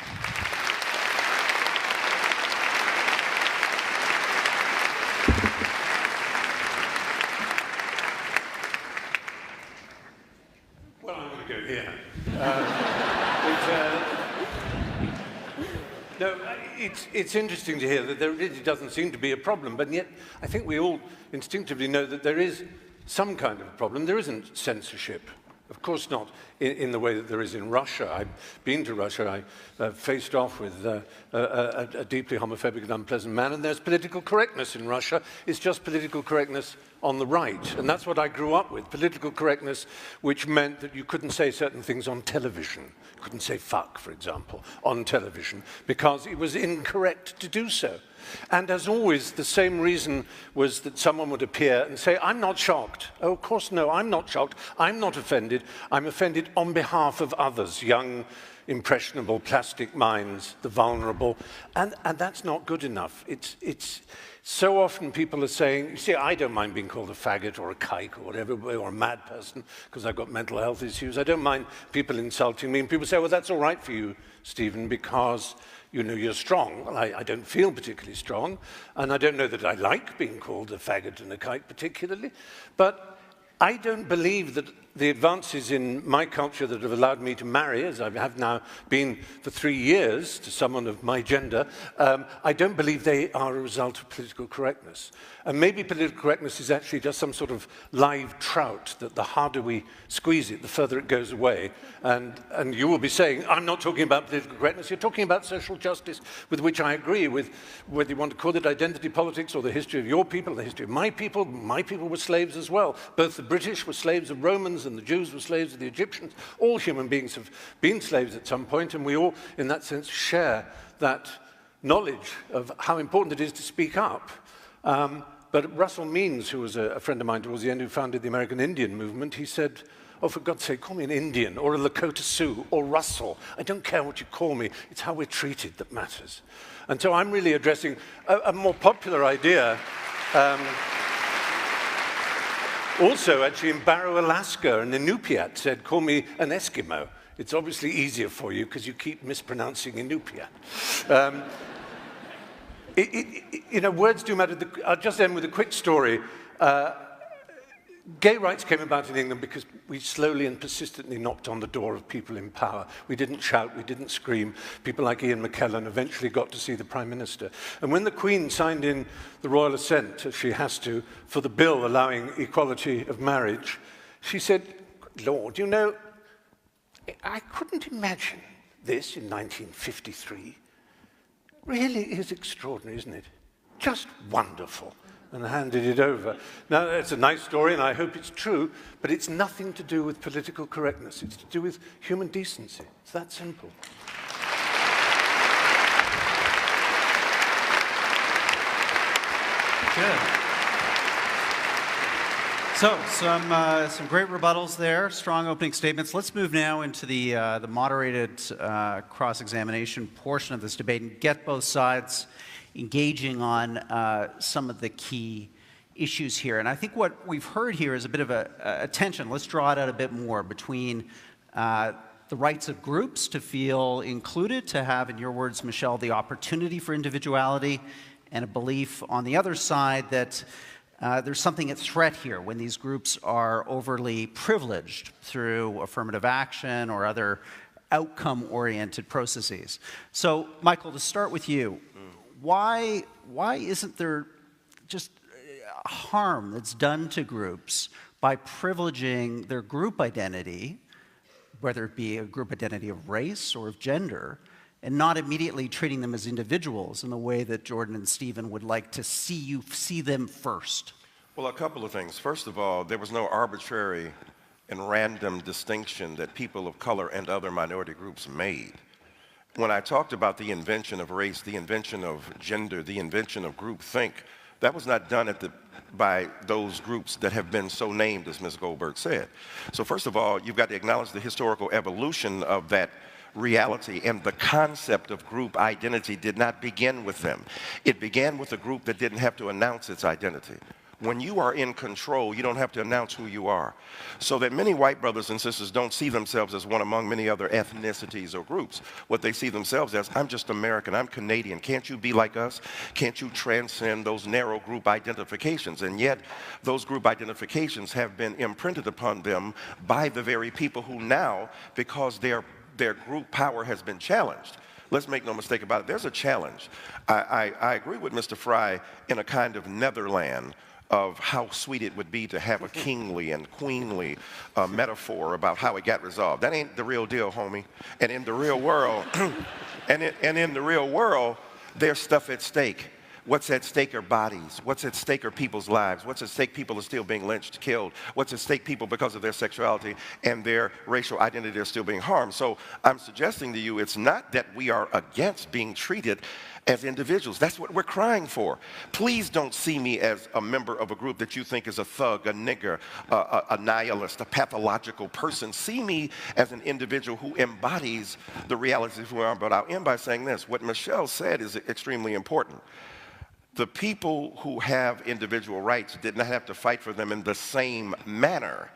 No, it's interesting to hear that there really doesn't seem to be a problem, but yet I think we all instinctively know that there is some kind of problem. There isn't censorship. Of course not in the way that there is in Russia. I've been to Russia. I faced off with a deeply homophobic and unpleasant man, and there's political correctness in Russia. It's just political correctness on the right. And that's what I grew up with, political correctness, which meant that you couldn't say certain things on television. You couldn't say fuck, for example, on television, because it was incorrect to do so. And as always, the same reason was that someone would appear and say, I'm not shocked. Oh, of course, no, I'm not shocked. I'm not offended. I'm offended on behalf of others, young, impressionable, plastic minds, the vulnerable. And that's not good enough. It's so often people are saying, you see, I don't mind being called a faggot or a kike or whatever, or a mad person, because I've got mental health issues. I don't mind people insulting me. And people say, well, that's all right for you, Stephen, because you know you're strong. Well, I don't feel particularly strong, and I don't know that I like being called a faggot and a kike particularly, but I don't believe that the advances in my culture that have allowed me to marry, as I have now been for 3 years to someone of my gender, I don't believe they are a result of political correctness. And maybe political correctness is actually just some sort of live trout, that the harder we squeeze it, the further it goes away. And you will be saying, I'm not talking about political correctness, you're talking about social justice, with which I agree with, whether you want to call it identity politics or the history of your people, the history of my people were slaves as well. Both the British were slaves of Romans and the Jews were slaves of the Egyptians. All human beings have been slaves at some point, and we all, in that sense, share that knowledge of how important it is to speak up. But Russell Means, who was a friend of mine towards the end, who founded the American Indian movement, he said, oh, for God's sake, call me an Indian or a Lakota Sioux or Russell. I don't care what you call me. It's how we're treated that matters. And so I'm really addressing a more popular idea. Also, actually, in Barrow, Alaska, an Inupiat said, call me an Eskimo. It's obviously easier for you because you keep mispronouncing Inupiat. You know, words do matter. I'll just end with a quick story. Gay rights came about in England because we slowly and persistently knocked on the door of people in power. We didn't shout, we didn't scream. People like Ian McKellen eventually got to see the Prime Minister. And when the Queen signed in the royal assent, as she has to, for the bill allowing equality of marriage, she said, Lord, you know, I couldn't imagine this in 1953. Really is extraordinary, isn't it? Just wonderful. And handed it over. Now, it's a nice story, and I hope it's true, but it's nothing to do with political correctness. It's to do with human decency. It's that simple. Good. So, some great rebuttals there, strong opening statements. Let's move now into the moderated cross-examination portion of this debate and get both sides engaging on some of the key issues here. And I think what we've heard here is a bit of a tension. Let's draw it out a bit more between the rights of groups to feel included, to have, in your words, Michelle, the opportunity for individuality, and a belief on the other side that there's something at threat here when these groups are overly privileged through affirmative action or other outcome-oriented processes. So, Michael, to start with you, why isn't there just harm that's done to groups by privileging their group identity, whether it be a group identity of race or of gender, and not immediately treating them as individuals in the way that Jordan and Stephen would like to see them first? Well, a couple of things. First of all, there was no arbitrary and random distinction that people of color and other minority groups made. When I talked about the invention of race, the invention of gender, the invention of groupthink, that was not done at the by those groups that have been so named, as Ms. Goldberg said. So first of all, you've got to acknowledge the historical evolution of that reality, and the concept of group identity did not begin with them. It began with a group that didn't have to announce its identity. When you are in control, you don't have to announce who you are. So that many white brothers and sisters don't see themselves as one among many other ethnicities or groups. What they see themselves as, I'm just American, I'm Canadian. Can't you be like us? Can't you transcend those narrow group identifications? And yet, those group identifications have been imprinted upon them by the very people who now, because their group power has been challenged. Let's make no mistake about it. There's a challenge. I agree with Mr. Fry in a kind of Netherland of how sweet it would be to have a kingly and queenly metaphor about how it got resolved. That ain't the real deal, homie. And in the real world, in the real world, there's stuff at stake. What's at stake are bodies. What's at stake are people's lives. What's at stake? People are still being lynched, killed. What's at stake? People, because of their sexuality and their racial identity, are still being harmed. So I'm suggesting to you, it's not that we are against being treated as individuals. That's what we're crying for. Please don't see me as a member of a group that you think is a thug, a nigger, a nihilist, a pathological person. See me as an individual who embodies the realities of who I am. But I'll end by saying this. What Michelle said is extremely important. The people who have individual rights did not have to fight for them in the same manner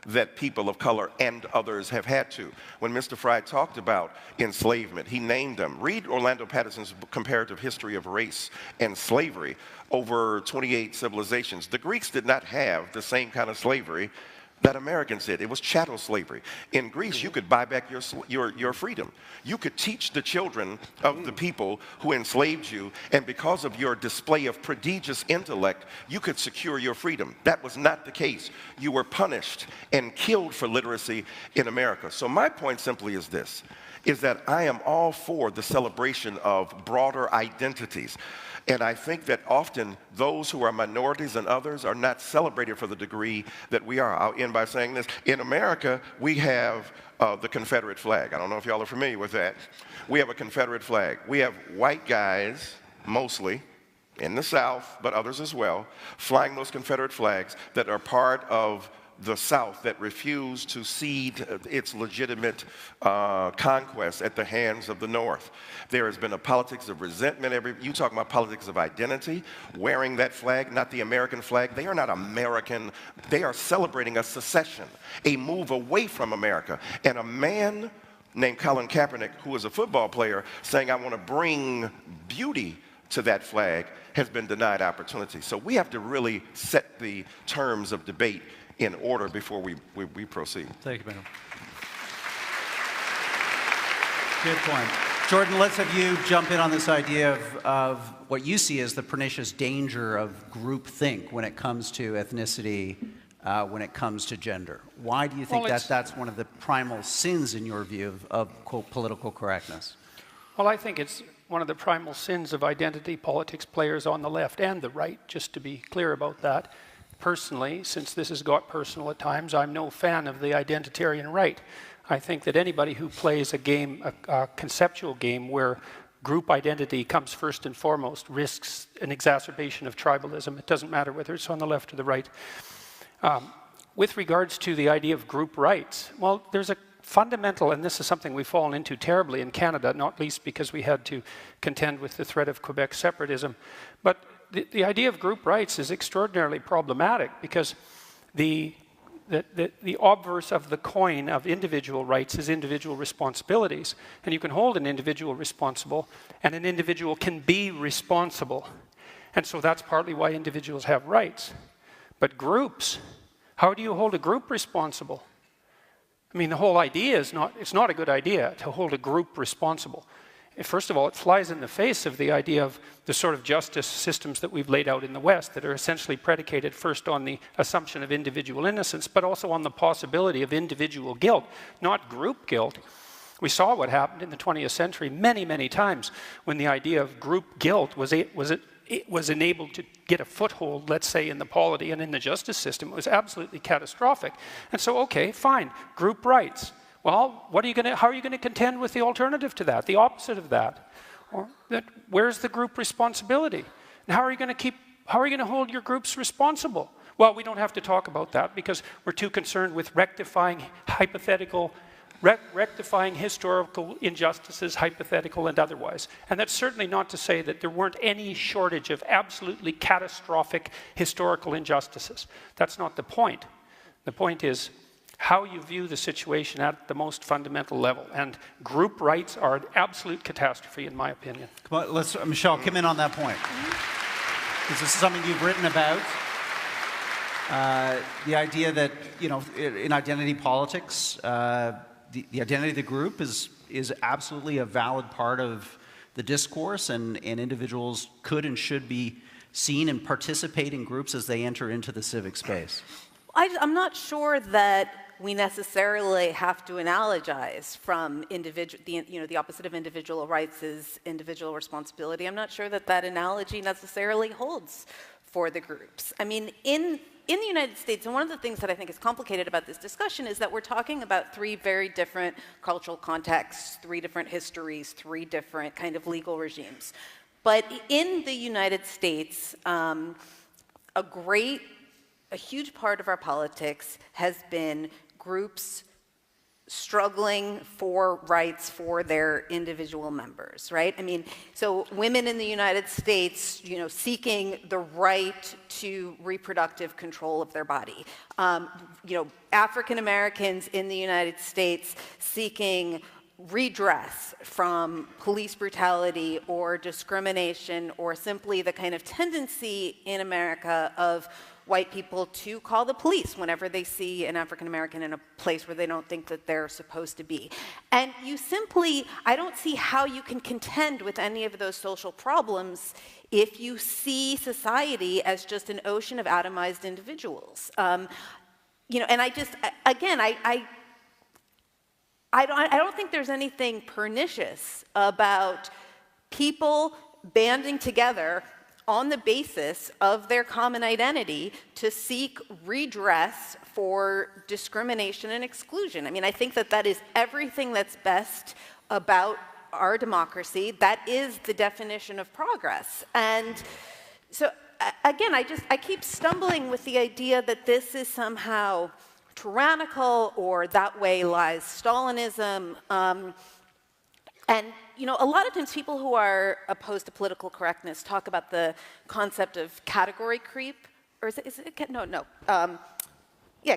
that people of color and others have had to. When Mr. Fry talked about enslavement, he named them. Read Orlando Patterson's comparative history of race and slavery over 28 civilizations. The Greeks did not have the same kind of slavery that Americans did. It was chattel slavery. In Greece, you could buy back your freedom. You could teach the children of the people who enslaved you, and because of your display of prodigious intellect, you could secure your freedom. That was not the case. You were punished and killed for literacy in America. So my point simply is this, is that I am all for the celebration of broader identities. And I think that often those who are minorities and others are not celebrated for the degree that we are. I'll end by saying this. In America, we have the Confederate flag. I don't know if y'all are familiar with that. We have a Confederate flag. We have white guys, mostly, in the South, but others as well, flying those Confederate flags that are part of the South that refused to cede its legitimate conquest at the hands of the North. There has been a politics of resentment. You talk about politics of identity, wearing that flag, not the American flag. They are not American. They are celebrating a secession, a move away from America. And a man named Colin Kaepernick, who is a football player, saying, I want to bring beauty to that flag, has been denied opportunity. So we have to really set the terms of debate in order before we proceed. Thank you, madam. Good point. Jordan, let's have you jump in on this idea of what you see as the pernicious danger of groupthink when it comes to ethnicity, when it comes to gender. Why do you think that's one of the primal sins, in your view, of quote, political correctness? Well, I think it's one of the primal sins of identity politics players on the left and the right, just to be clear about that. Personally, since this has got personal at times, I'm no fan of the identitarian right. I think that anybody who plays a game, a conceptual game where group identity comes first and foremost, risks an exacerbation of tribalism. It doesn't matter whether it's on the left or the right. With regards to the idea of group rights, well, there's a fundamental, and this is something we've fallen into terribly in Canada, not least because we had to contend with the threat of Quebec separatism, but the idea of group rights is extraordinarily problematic because the obverse of the coin of individual rights is individual responsibilities. And you can hold an individual responsible, and an individual can be responsible. And so that's partly why individuals have rights. But groups, how do you hold a group responsible? I mean, the whole idea is it's not a good idea to hold a group responsible. First of all, it flies in the face of the idea of the sort of justice systems that we've laid out in the West that are essentially predicated first on the assumption of individual innocence, but also on the possibility of individual guilt, not group guilt. We saw what happened in the 20th century many, many times when the idea of group guilt was enabled to get a foothold, let's say, in the polity and in the justice system. It was absolutely catastrophic. And so, okay, fine, group rights. Well, how are you going to contend with the alternative to that, the opposite of that? Where's the group responsibility? And how are you going to keep How are you going to hold your groups responsible? Well, we don't have to talk about that because we're too concerned with rectifying historical injustices, hypothetical and otherwise. And that's certainly not to say that there weren't any shortage of absolutely catastrophic historical injustices. That's not the point. The point is how you view the situation at the most fundamental level. And group rights are an absolute catastrophe, in my opinion. Come on, let's, Michelle, come in on that point. This is something you've written about. The idea that, you know, in identity politics, the identity of the group is absolutely a valid part of the discourse, and individuals could and should be seen and participate in groups as they enter into the civic space. I'm not sure that we necessarily have to analogize from the opposite of individual rights is individual responsibility. I'm not sure that that analogy necessarily holds for the groups. I mean, in the United States, and one of the things that I think is complicated about this discussion is that we're talking about three very different cultural contexts, three different histories, three different kind of legal regimes. But in the United States, a huge part of our politics has been groups struggling for rights for their individual members, right? I mean, so women in the United States, you know, seeking the right to reproductive control of their body. You know, African Americans in the United States seeking redress from police brutality or discrimination or simply the kind of tendency in America of white people to call the police whenever they see an African American in a place where they don't think that they're supposed to be. And you simply, I don't see how you can contend with any of those social problems if you see society as just an ocean of atomized individuals. You know, and I just, again, I don't think there's anything pernicious about people banding together on the basis of their common identity to seek redress for discrimination and exclusion. I mean, I think that that is everything that's best about our democracy. That is the definition of progress. And so, again, I keep stumbling with the idea that this is somehow tyrannical or that way lies Stalinism. And, you know, a lot of times people who are opposed to political correctness talk about the concept of category creep, or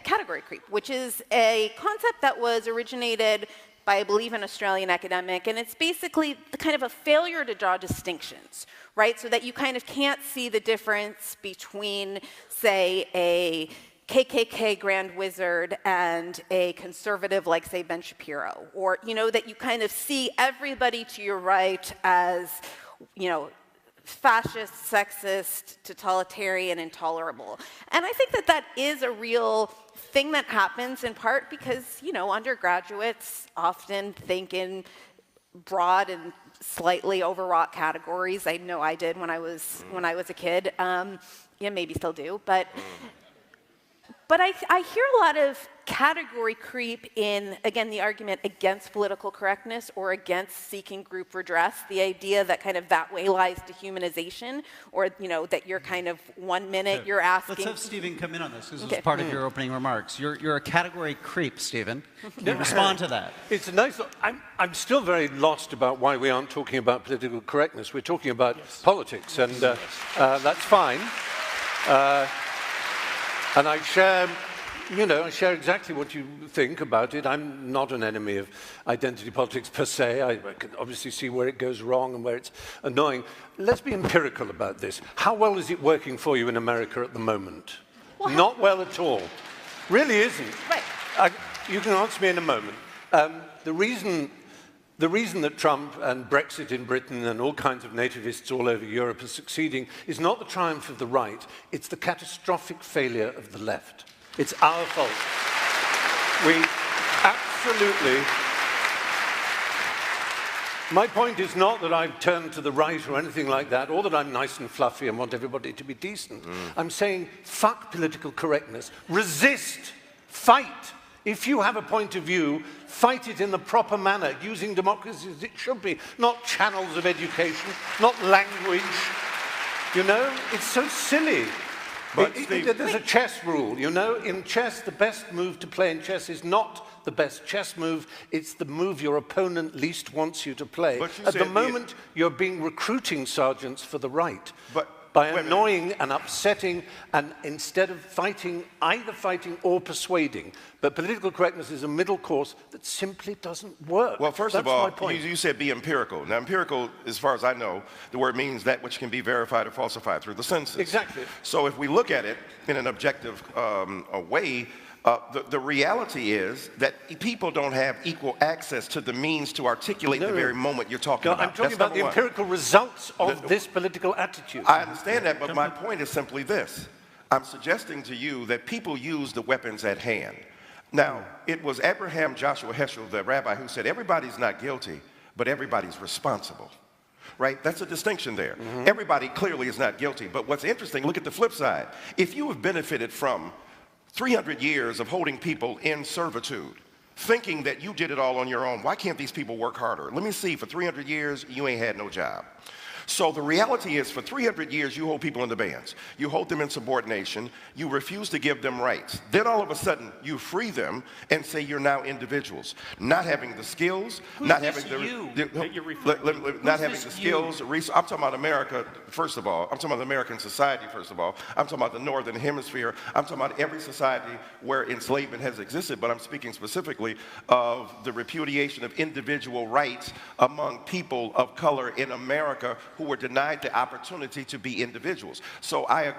category creep, which is a concept that was originated by, I believe, an Australian academic, and it's basically the kind of a failure to draw distinctions, right? So that you kind of can't see the difference between, say, a KKK Grand Wizard and a conservative like, say, Ben Shapiro, or, you know, that you kind of see everybody to your right as, you know, fascist, sexist, totalitarian, intolerable. And I think that that is a real thing that happens in part because, you know, undergraduates often think in broad and slightly overwrought categories. I know I did when I was a kid. Yeah, maybe still do, but I hear a lot of category creep in, again, the argument against political correctness or against seeking group redress, the idea that kind of that way lies dehumanization, or, you know, that you're kind of 1 minute you're asking. Let's have Stephen come in on this, because this is part of your opening remarks. You're a category creep, Stephen. Can you respond to that? It's nice. I'm still very lost about why we aren't talking about political correctness. We're talking about politics, and that's fine. And I share, you know, I share exactly what you think about it. I'm not an enemy of identity politics per se. I can obviously see where it goes wrong and where it's annoying. Let's be empirical about this. How well is it working for you in America at the moment? Well, not well at all. Really isn't. Right. You can answer me in a moment. The reason that Trump and Brexit in Britain and all kinds of nativists all over Europe are succeeding is not the triumph of the right, it's the catastrophic failure of the left. It's our fault. We absolutely... My point is not that I've turned to the right or anything like that, or that I'm nice and fluffy and want everybody to be decent. I'm saying, fuck political correctness. Resist. Fight. If you have a point of view, fight it in the proper manner, using democracy as it should be, not channels of education, not language. You know, it's so silly. But There's a chess rule, you know. In chess, the best move to play in chess is not the best chess move, it's the move your opponent least wants you to play. At the moment, you're being recruiting sergeants for the right. By annoying and upsetting, and instead of fighting, either fighting or persuading. But political correctness is a middle course that simply doesn't work. Well, first That's of all, my point. you said be empirical. Now, empirical, as far as I know, the word means that which can be verified or falsified through the census. Exactly. So if we look at it in an objective way, the reality is that people don't have equal access to the means to articulate the very moment you're talking about. I'm talking about the empirical results of this political attitude. I understand that, but my point is simply this. I'm suggesting to you that people use the weapons at hand. Now, it was Abraham Joshua Heschel, the rabbi, who said, everybody's not guilty, but everybody's responsible. Right? That's a distinction there. Everybody clearly is not guilty. But what's interesting, look at the flip side. If you have benefited from 300 years of holding people in servitude, thinking that you did it all on your own, why can't these people work harder? Let me see, for 300 years, you ain't had no job. So the reality is, for 300 years, you hold people in the bands. You hold them in subordination. You refuse to give them rights. Then all of a sudden, you free them and say you're now individuals. Not having the skills, not having the skills. I'm talking about America, first of all. I'm talking about the American society, first of all. I'm talking about the Northern Hemisphere. I'm talking about every society where enslavement has existed, but I'm speaking specifically of the repudiation of individual rights among people of color in America who were denied the opportunity to be individuals. So I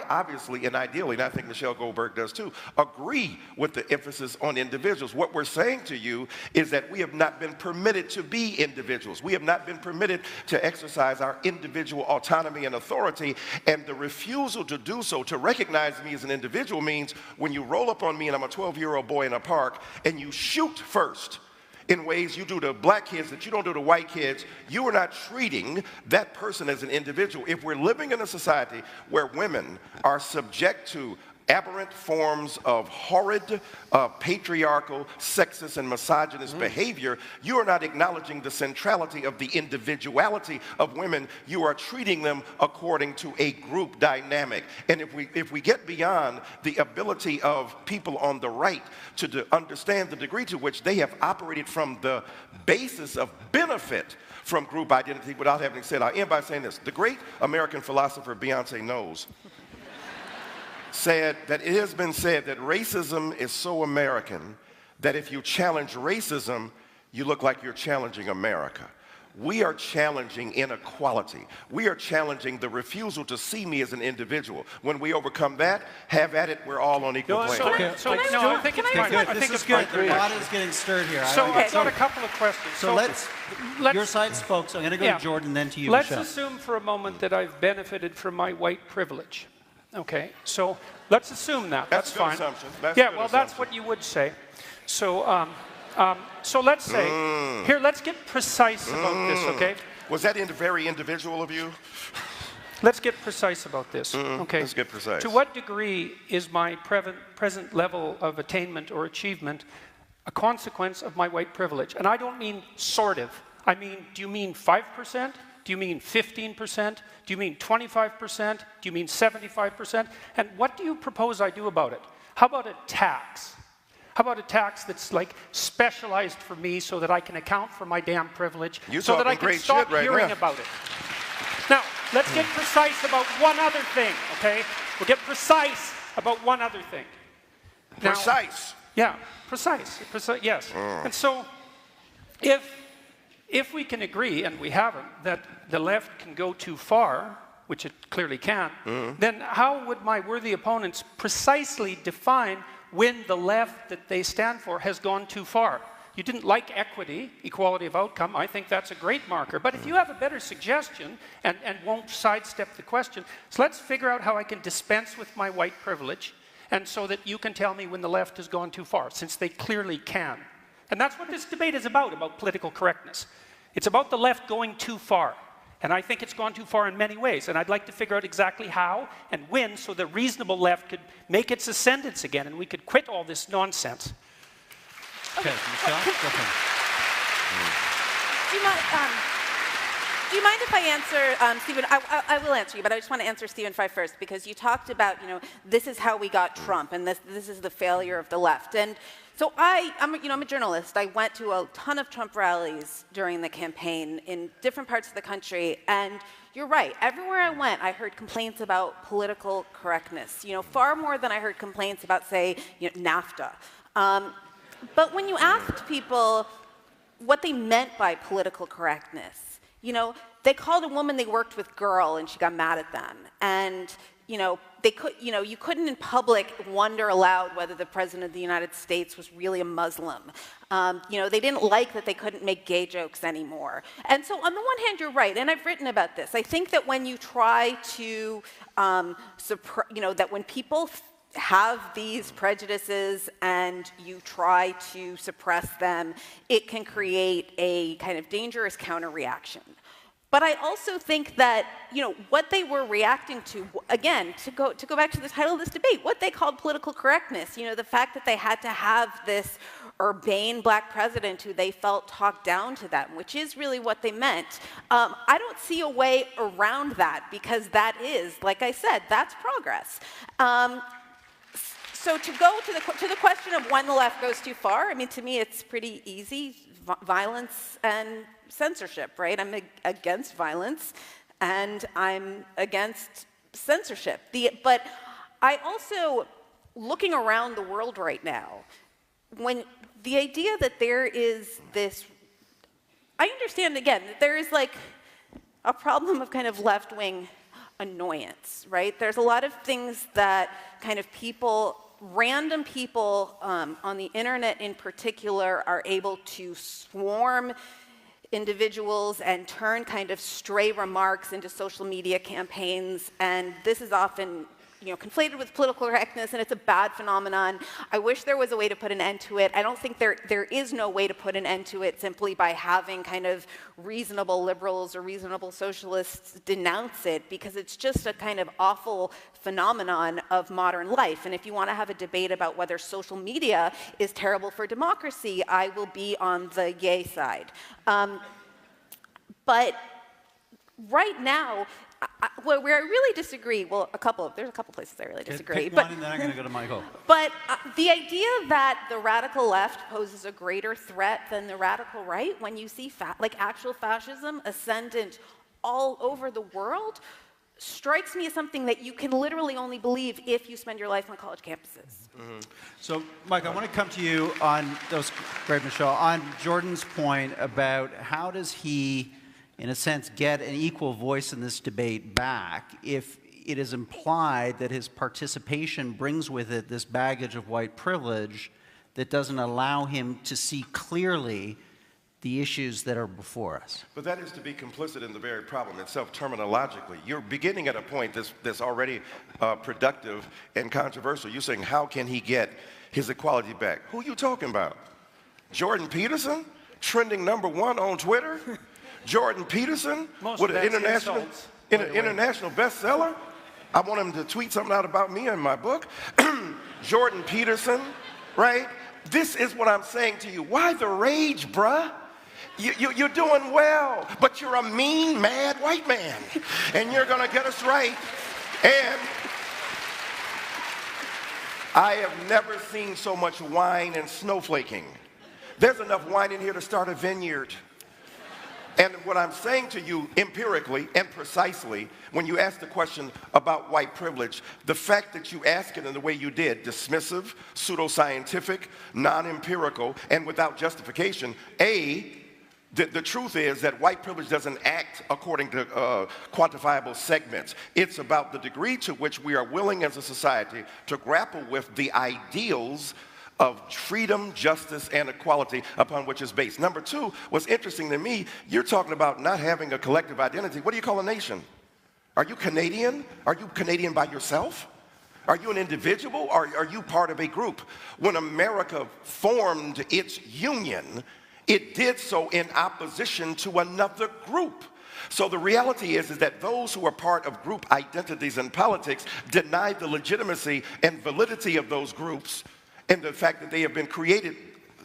obviously and ideally, and I think Michelle Goldberg does too, agree with the emphasis on individuals. What we're saying to you is that we have not been permitted to be individuals. We have not been permitted to exercise our individual autonomy and authority, and the refusal to do so, to recognize me as an individual, means when you roll up on me and I'm a 12-year-old boy in a park and you shoot first, in ways you do to black kids that you don't do to white kids, you are not treating that person as an individual. If we're living in a society where women are subject to aberrant forms of horrid, patriarchal, sexist, and misogynist behavior, you are not acknowledging the centrality of the individuality of women. You are treating them according to a group dynamic. And if we get beyond the ability of people on the right to understand the degree to which they have operated from the basis of benefit from group identity, without having said, I'll end by saying this. The great American philosopher Beyonce Knowles said that it has been said that racism is so American that if you challenge racism, you look like you're challenging America. We are challenging inequality. We are challenging the refusal to see me as an individual. When we overcome that, have at it, we're all on equal plane. I think it's quite good. This is good. The pot is getting stirred here. So I've got a couple of questions. So let's your side spoke, so I'm going to go to Jordan, then to you, Let's Michelle. assume for a moment that I've benefited from my white privilege. Okay, so let's assume that. That's fine. That's what you would say. So, so let's say, here, let's get precise about this, okay? Was that very individual of you? Let's get precise about this, okay? Let's get precise. To what degree is my present level of attainment or achievement a consequence of my white privilege? And I don't mean sort of. I mean, do you mean 5%? Do you mean 15%? Do you mean 25%? Do you mean 75%? And what do you propose I do about it? How about a tax? How about a tax that's like specialized for me so that I can account for my damn privilege, so that I can stop hearing about it? Now, let's get precise about one other thing, okay? We'll get precise about one other thing. Precise? Yeah, precise, yes. And so, if we can agree, and we haven't, that the left can go too far, which it clearly can, then how would my worthy opponents precisely define when the left that they stand for has gone too far? You didn't like equity, equality of outcome. I think that's a great marker. But if you have a better suggestion and won't sidestep the question, so let's figure out how I can dispense with my white privilege, and so that you can tell me when the left has gone too far, since they clearly can. And that's what this debate is about political correctness. It's about the left going too far. And I think it's gone too far in many ways. And I'd like to figure out exactly how and when, so the reasonable left could make its ascendance again and we could quit all this nonsense. Okay, Michelle, go ahead. Do you mind, do you mind if I answer, Stephen? I will answer you, but I just want to answer Stephen Fry first, because you talked about, this is how we got Trump, and this is the failure of the left. And so I'm a journalist. I went to a ton of Trump rallies during the campaign in different parts of the country, and you're right. Everywhere I went, I heard complaints about political correctness. Far more than I heard complaints about, say, NAFTA. But when you asked people what they meant by political correctness, they called a woman they worked with girl, and she got mad at them. And you couldn't in public wonder aloud whether the president of the United States was really a Muslim. They didn't like that they couldn't make gay jokes anymore. And so on the one hand, you're right, and I've written about this. I think that when you try to, that when people have these prejudices and you try to suppress them, it can create a kind of dangerous counter-reaction. But I also think that, what they were reacting to, again, to go back to the title of this debate, what they called political correctness, the fact that they had to have this urbane black president who they felt talked down to them, which is really what they meant. I don't see a way around that, because that is, like I said, that's progress. So to go to the question of when the left goes too far, to me it's pretty easy. Violence and censorship, right? I'm against violence, and I'm against censorship. But I also, looking around the world right now, when the idea that there is this, I understand, again, that there is like a problem of kind of left-wing annoyance, right? There's a lot of things that kind of random people on the internet in particular are able to swarm individuals and turn kind of stray remarks into social media campaigns, and this is often conflated with political correctness, and it's a bad phenomenon. I wish there was a way to put an end to it. I don't think there is no way to put an end to it simply by having kind of reasonable liberals or reasonable socialists denounce it, because it's just a kind of awful phenomenon of modern life. And if you want to have a debate about whether social media is terrible for democracy, I will be on the yay side. But right now, where I really disagree, well, there's a couple places I really disagree. Pick one, and then I'm going to go to Michael. But the idea that the radical left poses a greater threat than the radical right, when you see actual fascism ascendant all over the world, strikes me as something that you can literally only believe if you spend your life on college campuses. Mm-hmm. So, Mike, I want to come to you on those, great, Michelle, on Jordan's point about how does he, in a sense, get an equal voice in this debate back if it is implied that his participation brings with it this baggage of white privilege that doesn't allow him to see clearly the issues that are before us. But that is to be complicit in the very problem itself terminologically. You're beginning at a point that's already productive and controversial. You're saying, how can he get his equality back? Who are you talking about? Jordan Peterson, trending #1 on Twitter? Jordan Peterson with an international bestseller? I want him to tweet something out about me in my book. Jordan Peterson, right? This is what I'm saying to you. Why the rage, bruh? You're doing well, but you're a mean, mad white man, and you're going to get us right. And I have never seen so much wine and snowflaking. There's enough wine in here to start a vineyard. And what I'm saying to you empirically and precisely, when you ask the question about white privilege, the fact that you ask it in the way you did, dismissive, pseudoscientific, non-empirical, and without justification, the truth is that white privilege doesn't act according to quantifiable segments. It's about the degree to which we are willing as a society to grapple with the ideals of freedom, justice, and equality upon which it's based. Number two, what's interesting to me, you're talking about not having a collective identity. What do you call a nation? Are you Canadian? Are you Canadian by yourself? Are you an individual, or are you part of a group? When America formed its union, it did so in opposition to another group. So the reality is that those who are part of group identities in politics deny the legitimacy and validity of those groups and the fact that they have been created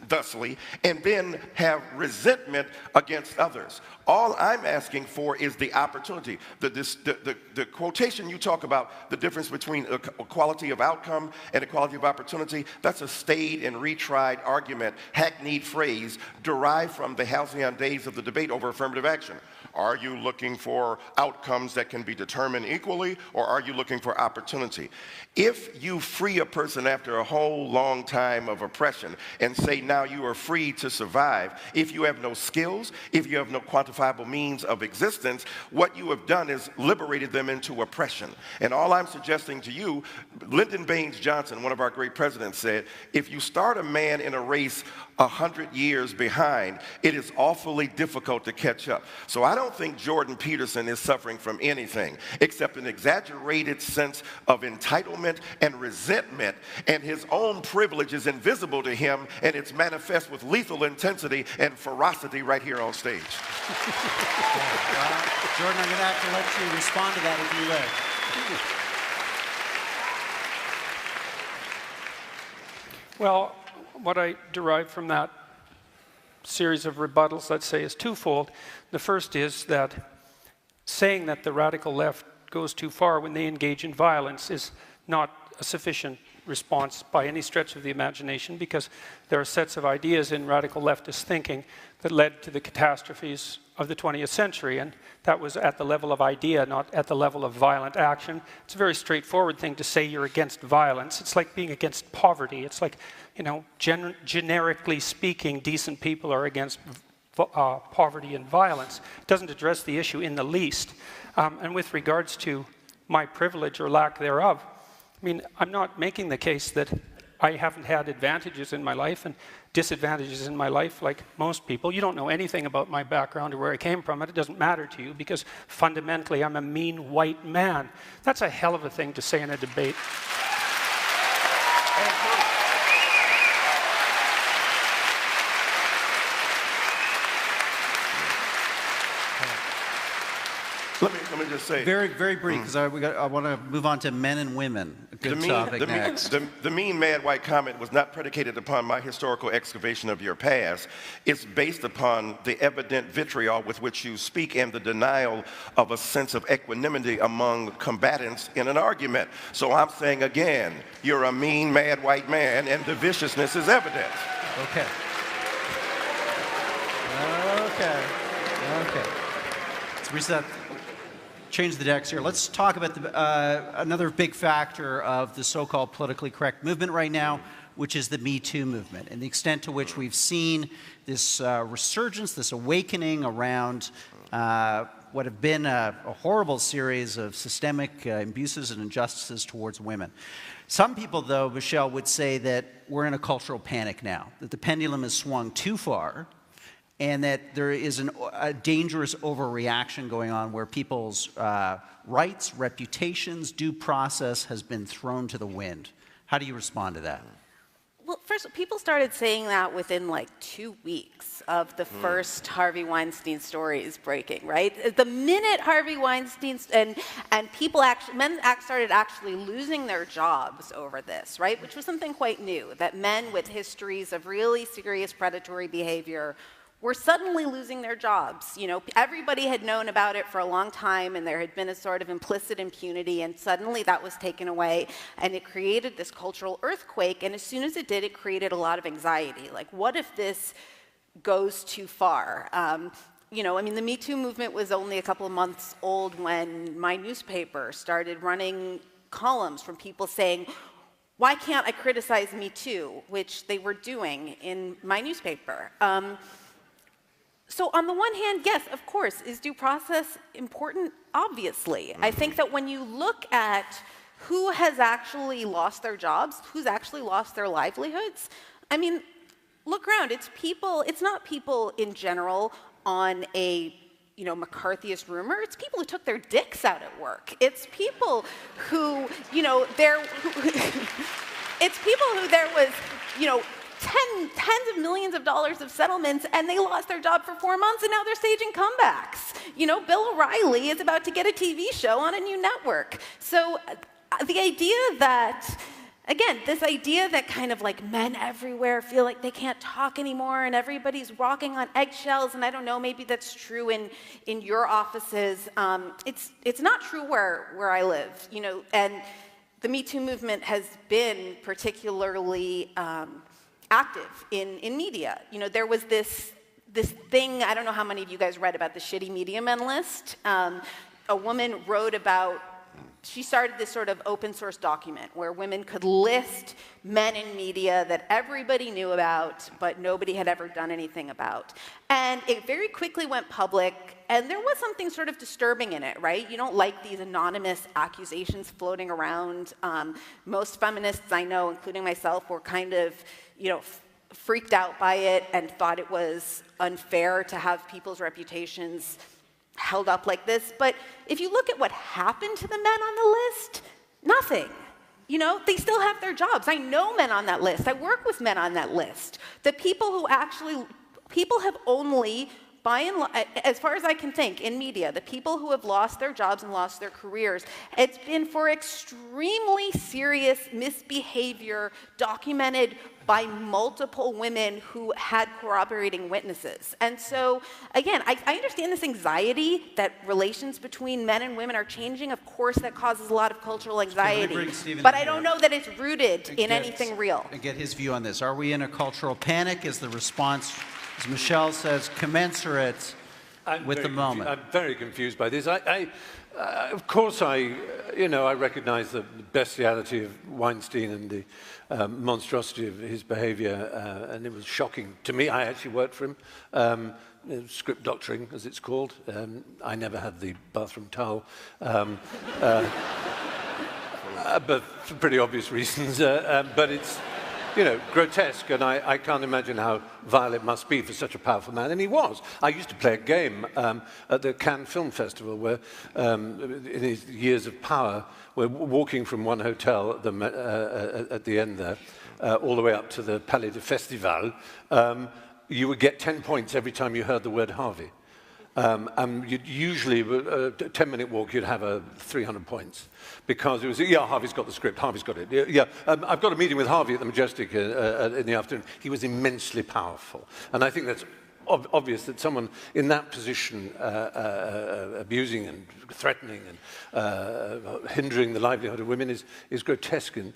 thusly, and then have resentment against others. All I'm asking for is the opportunity. The quotation you talk about, the difference between equality of outcome and equality of opportunity, that's a staid and retried argument, hackneyed phrase derived from the halcyon days of the debate over affirmative action. Are you looking for outcomes that can be determined equally, or are you looking for opportunity? If you free a person after a whole long time of oppression and say now you are free to survive, if you have no skills, if you have no quantifiable means of existence, what you have done is liberated them into oppression. And all I'm suggesting to you, Lyndon Baines Johnson, one of our great presidents, said, if you start a man in a race 100 years behind, it is awfully difficult to catch up. So I don't think Jordan Peterson is suffering from anything except an exaggerated sense of entitlement and resentment, and his own privilege is invisible to him, and it's manifest with lethal intensity and ferocity right here on stage. Jordan, I'm going to have to let you respond to that if you will. Well, what I derive from that series of rebuttals, let's say, is twofold. The first is that saying that the radical left goes too far when they engage in violence is not a sufficient response by any stretch of the imagination, because there are sets of ideas in radical leftist thinking that led to the catastrophes of the 20th century, and that was at the level of idea, not at the level of violent action. It's a very straightforward thing to say you're against violence. It's like being against poverty. It's like, you know, generically speaking, decent people are against poverty and violence. It doesn't address the issue in the least. And with regards to my privilege or lack thereof, I mean, I'm not making the case that I haven't had advantages in my life and disadvantages in my life like most people. You don't know anything about my background or where I came from, and it doesn't matter to you because fundamentally I'm a mean white man. That's a hell of a thing to say in a debate. Let me just say. Very, very brief, because I want to move on to men and women. A good topic next. The mean, mad white comment was not predicated upon my historical excavation of your past. It's based upon the evident vitriol with which you speak and the denial of a sense of equanimity among combatants in an argument. So I'm saying again, you're a mean, mad white man, and the viciousness is evident. Okay. Let's reset. Change the decks here. Let's talk about another big factor of the so-called politically correct movement right now, which is the Me Too movement, and the extent to which we've seen this resurgence, this awakening around what have been a horrible series of systemic abuses and injustices towards women. Some people, though, Michelle, would say that we're in a cultural panic now, that the pendulum has swung too far, and that there is a dangerous overreaction going on where people's rights, reputations, due process has been thrown to the wind. How do you respond to that? Well, first, people started saying that within like 2 weeks of the first Harvey Weinstein stories breaking, right? The minute Harvey Weinstein and people men started actually losing their jobs over this, right? Which was something quite new, that men with histories of really serious predatory behavior were suddenly losing their jobs. You know, everybody had known about it for a long time, and there had been a sort of implicit impunity, and suddenly that was taken away, and it created this cultural earthquake, and as soon as it did, it created a lot of anxiety. Like, what if this goes too far? You know, I mean, the Me Too movement was only a couple of months old when my newspaper started running columns from people saying, why can't I criticize Me Too, which they were doing in my newspaper. So on the one hand, yes, of course, is due process important? Obviously. I think that when you look at who has actually lost their jobs, who's actually lost their livelihoods, I mean, look around. It's not people in general on a, you know, McCarthyist rumor. It's people who took their dicks out at work. It's people who, you know, it's people who there was, you know, tens of millions of dollars of settlements, and they lost their job for 4 months, and now they're staging comebacks. You know, Bill O'Reilly is about to get a TV show on a new network. So the idea that, Again, this idea that kind of like men everywhere feel like they can't talk anymore and everybody's walking on eggshells, and I don't know, maybe that's true in your offices. It's not true where I live, you know, and the Me Too movement has been particularly active in media. You know, there was this thing, I don't know how many of you guys read about the shitty media men list. A woman wrote about, she started this sort of open source document where women could list men in media that everybody knew about, but nobody had ever done anything about. And it very quickly went public, and there was something sort of disturbing in it, right? You don't like these anonymous accusations floating around. Most feminists I know, including myself, were kind of, you know, freaked out by it and thought it was unfair to have people's reputations held up like this. But if you look at what happened to the men on the list, nothing. You know, they still have their jobs. I know men on that list. I work with men on that list. The people who actually, people have only, by and large, as far as I can think, in media, the people who have lost their jobs and lost their careers, it's been for extremely serious misbehavior documented by multiple women who had corroborating witnesses. And so, again, I understand this anxiety that relations between men and women are changing. Of course, that causes a lot of cultural anxiety. But I don't know that it's rooted in anything real. And get his view on this. Are we in a cultural panic? Is the response, as Michelle says, commensurate with the moment? I'm very confused by this. Of course, I recognize the bestiality of Weinstein and the monstrosity of his behavior, and it was shocking to me. I actually worked for him, script doctoring, as it's called. I never had the bathroom towel, but for pretty obvious reasons. But it's, you know, grotesque, and I can't imagine how vile it must be for such a powerful man, and he was. I used to play a game at the Cannes Film Festival where, in his years of power, we're walking from one hotel at the end there, all the way up to the Palais de Festival. You would get 10 points every time you heard the word Harvey. And you'd usually, a 10-minute walk, you'd have 300 points. Because it was, yeah, Harvey's got the script, Harvey's got it. Yeah, I've got a meeting with Harvey at the Majestic in the afternoon. He was immensely powerful. And I think that's obvious that someone in that position, abusing and threatening and hindering the livelihood of women is grotesque in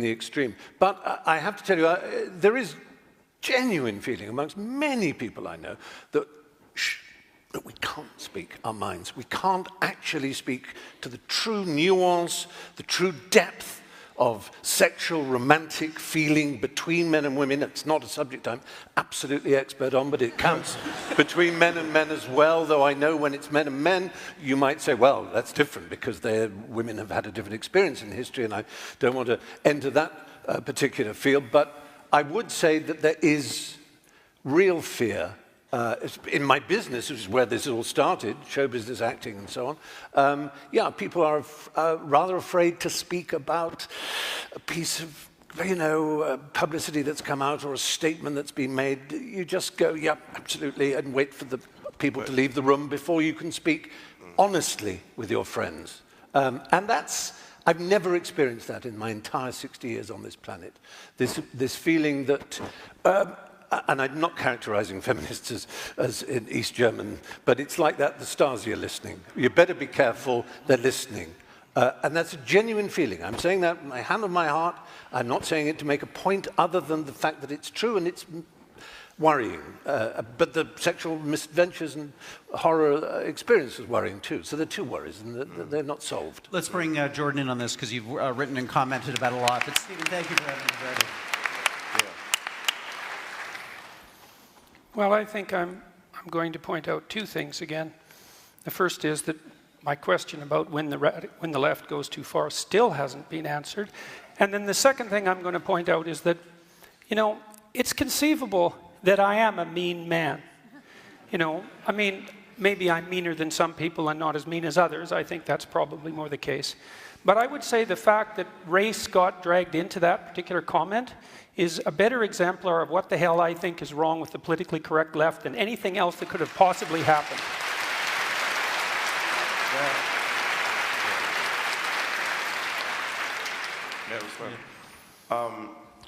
the extreme. But I have to tell you, there is genuine feeling amongst many people I know that we can't speak our minds. We can't actually speak to the true nuance, the true depth of sexual, romantic feeling between men and women. It's not a subject I'm absolutely expert on, but it counts between men and men as well, though I know when it's men and men, you might say, well, that's different because women have had a different experience in history, and I don't want to enter that particular field, but I would say that there is real fear in my business, which is where this all started, show business, acting, and so on. Yeah, people are rather afraid to speak about a piece of, publicity that's come out or a statement that's been made. You just go, yeah, absolutely, and wait for the people to leave the room before you can speak honestly with your friends. And I've never experienced that in my entire 60 years on this planet. This feeling that. And I'm not characterizing feminists as in East German, but it's like that, the Stasi are listening. You better be careful, they're listening. And that's a genuine feeling. I'm saying that with my hand on my heart. I'm not saying it to make a point other than the fact that it's true and it's worrying. But the sexual misadventures and horror experience is worrying too. So there are two worries, and they're not solved. Let's bring Jordan in on this, because you've written and commented about a lot. But Stephen, thank you for having me ready. Well, I think I'm going to point out two things again. The first is that my question about when the left goes too far still hasn't been answered. And then the second thing I'm going to point out is that, it's conceivable that I am a mean man. I mean, maybe I'm meaner than some people and not as mean as others. I think that's probably more the case. But I would say the fact that race got dragged into that particular comment is a better exemplar of what the hell I think is wrong with the politically correct left than anything else that could have possibly happened.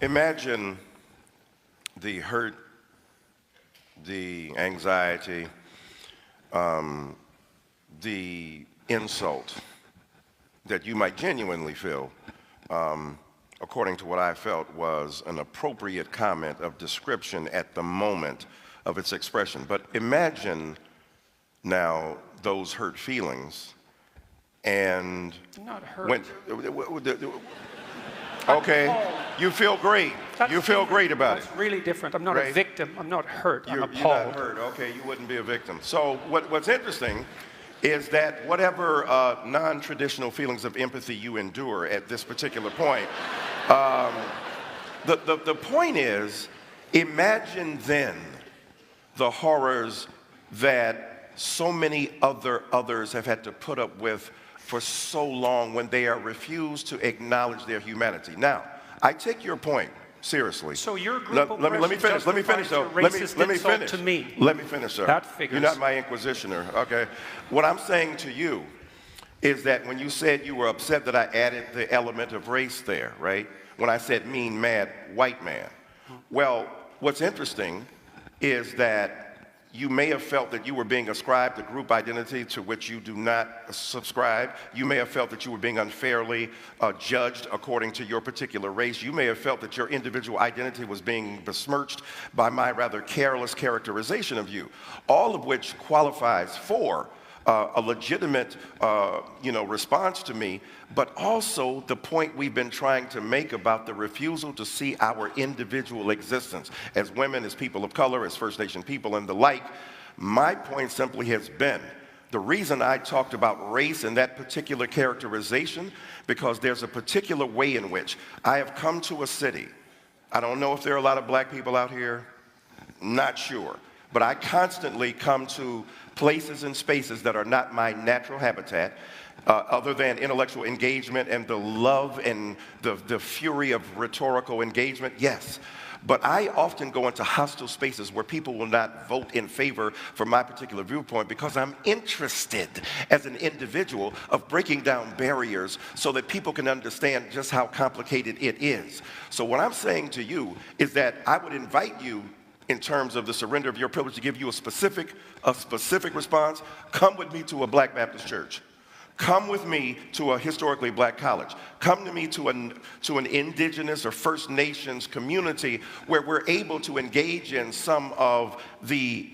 Imagine the hurt, the anxiety, the insult that you might genuinely feel, according to what I felt was an appropriate comment of description at the moment of its expression. But imagine now those hurt feelings and not hurt. Okay, you feel great. You feel great about it. That's really different. I'm not a victim. I'm not hurt. I'm appalled. You're not hurt. Okay, you wouldn't be a victim. So what's interesting is that whatever non-traditional feelings of empathy you endure at this particular point, the point is, imagine then the horrors that so many others have had to put up with for so long when they are refused to acknowledge their humanity. Now, I take your point seriously. So your group of let me finish. Let me finish, though. Let me finish. To me. Let me finish, sir. That figures. You're not my inquisitioner, okay? What I'm saying to you is that when you said you were upset that I added the element of race there, right? When I said mean, mad, white man. Well, what's interesting is that you may have felt that you were being ascribed a group identity to which you do not subscribe. You may have felt that you were being unfairly judged according to your particular race. You may have felt that your individual identity was being besmirched by my rather careless characterization of you, all of which qualifies for a legitimate response to me, but also the point we've been trying to make about the refusal to see our individual existence as women, as people of color, as First Nation people, and the like. My point simply has been, the reason I talked about race in that particular characterization, because there's a particular way in which I have come to a city. I don't know if there are a lot of black people out here, not sure, but I constantly come to places and spaces that are not my natural habitat, other than intellectual engagement and the love and the fury of rhetorical engagement, yes. But I often go into hostile spaces where people will not vote in favor for my particular viewpoint because I'm interested as an individual of breaking down barriers so that people can understand just how complicated it is. So what I'm saying to you is that I would invite you, in terms of the surrender of your privilege, to give you a specific response. Come with me to a Black Baptist church. Come with me to a historically black college. Come to me to an indigenous or First Nations community where we're able to engage in some of the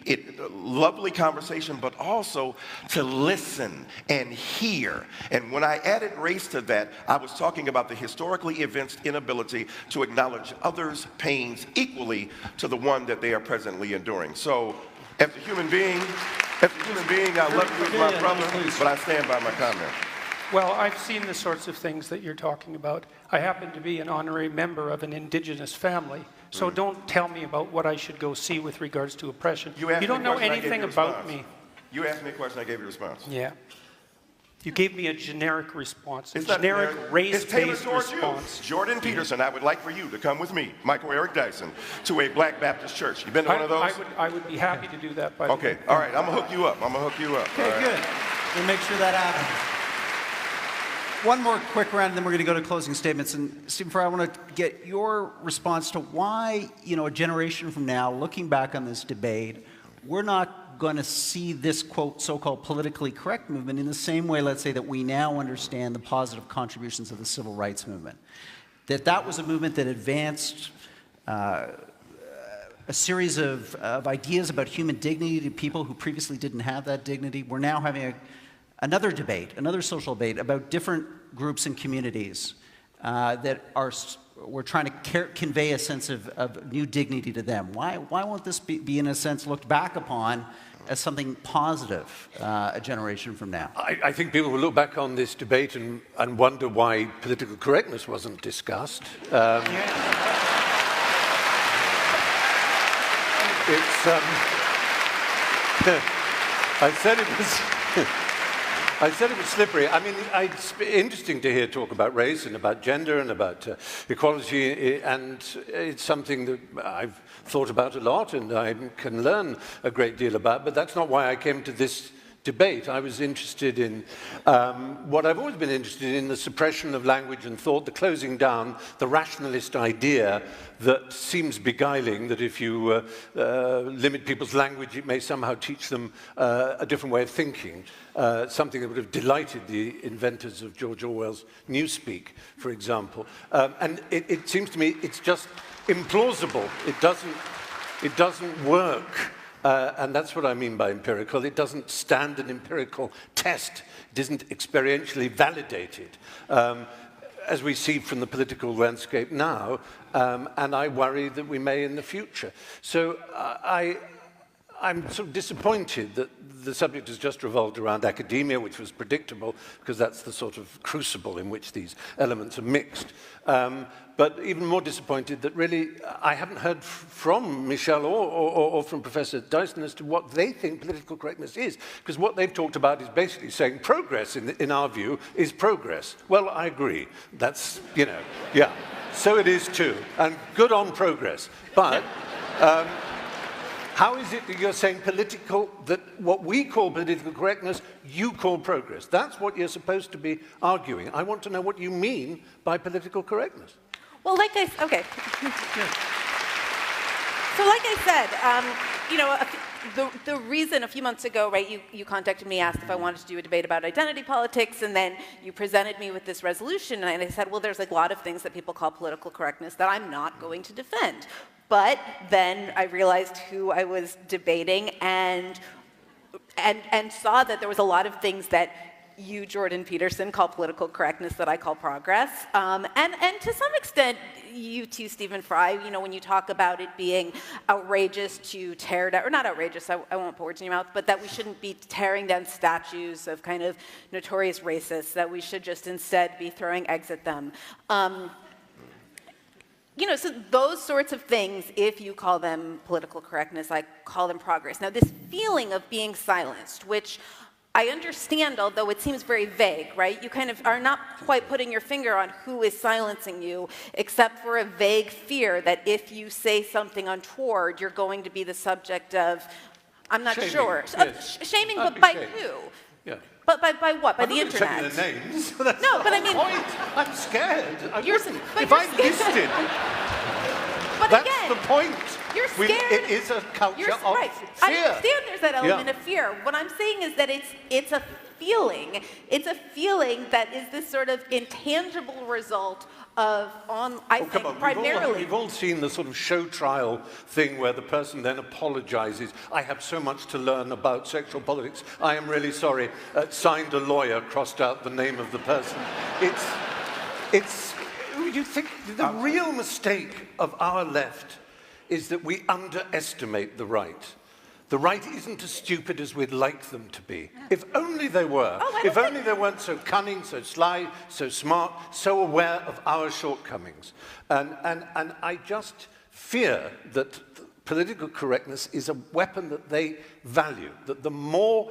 lovely conversation, but also to listen and hear. And when I added race to that, I was talking about the historically evinced inability to acknowledge others' pains equally to the one that they are presently enduring. So, as a human being, I love you as my brother, but I stand by my comment. Well, I've seen the sorts of things that you're talking about. I happen to be an honorary member of an indigenous family, so don't tell me about what I should go see with regards to oppression. You don't know anything about me. You asked me a question, I gave you a response. Yeah. You gave me a generic response, a generic race-based response. Jordan Peterson, I would like for you to come with me, Michael Eric Dyson, to a Black Baptist church. You been to one of those? I would be happy to do that, by the way. Okay, all right, I'm going to hook you up. Okay, good. We'll make sure that happens. One more quick round, and then we're going to go to closing statements. And Stephen Fry, I want to get your response to why, a generation from now, looking back on this debate, we're not going to see this, quote, so-called politically correct movement in the same way, let's say, that we now understand the positive contributions of the civil rights movement. That was a movement that advanced a series of ideas about human dignity to people who previously didn't have that dignity. We're now having another debate, another social debate about different groups and communities we're trying to convey a sense of new dignity to them. Why won't this be, in a sense, looked back upon as something positive a generation from now? I think people will look back on this debate and wonder why political correctness wasn't discussed. I said it was slippery. I mean, it's interesting to hear talk about race and about gender and about equality, and it's something that I've thought about a lot and I can learn a great deal about, but that's not why I came to this debate, I was interested in what I've always been interested in, the suppression of language and thought, the closing down, the rationalist idea that seems beguiling, that if you limit people's language, it may somehow teach them a different way of thinking, something that would have delighted the inventors of George Orwell's Newspeak, for example. And it seems to me it's just implausible. It doesn't work. And that's what I mean by empirical. It doesn't stand an empirical test. It isn't experientially validated, as we see from the political landscape now, and I worry that we may in the future. So I'm sort of disappointed that the subject has just revolved around academia, which was predictable, because that's the sort of crucible in which these elements are mixed. But even more disappointed that really I haven't heard from Michel or from Professor Dyson as to what they think political correctness is, because what they've talked about is basically saying progress, in our view, is progress. Well, I agree. That's, you know, yeah. So it is too, and good on progress. But how is it that you're saying that what we call political correctness, you call progress? That's what you're supposed to be arguing. I want to know what you mean by political correctness. Well, like I said, you know, the reason a few months ago, right, you contacted me, asked if I wanted to do a debate about identity politics, and then you presented me with this resolution, and I said, well, there's like a lot of things that people call political correctness that I'm not going to defend. But then I realized who I was debating and saw that there was a lot of things that you, Jordan Peterson, call political correctness that I call progress. And to some extent, you too, Stephen Fry, you know, when you talk about it being outrageous to tear down, or not outrageous, I won't put words in your mouth, but that we shouldn't be tearing down statues of kind of notorious racists, that we should just instead be throwing eggs at them. You know, so those sorts of things, if you call them political correctness, I call them progress. Now, this feeling of being silenced, which I understand, although it seems very vague, right? You kind of are not quite putting your finger on who is silencing you, except for a vague fear that if you say something untoward, you're going to be the subject of, I'm not sure. Yes. Shaming, but by who? Yeah. But by what? By the internet? I'm not saying their names. No, but I mean... Point. I'm scared. If I listed... But that's again, the point. You're scared. It is a culture of right. fear. I understand there's that element of fear. What I'm saying is that it's a feeling. It's a feeling that is this sort of intangible result of, I think, primarily... We've all seen the sort of show trial thing where the person then apologizes. I have so much to learn about sexual politics. I am really sorry. Signed a lawyer, crossed out the name of the person. You think the real mistake of our left is that we underestimate the right. The right isn't as stupid as we'd like them to be. If only they were. If only they weren't so cunning, so sly, so smart, so aware of our shortcomings. And I just fear that political correctness is a weapon that they value, that the more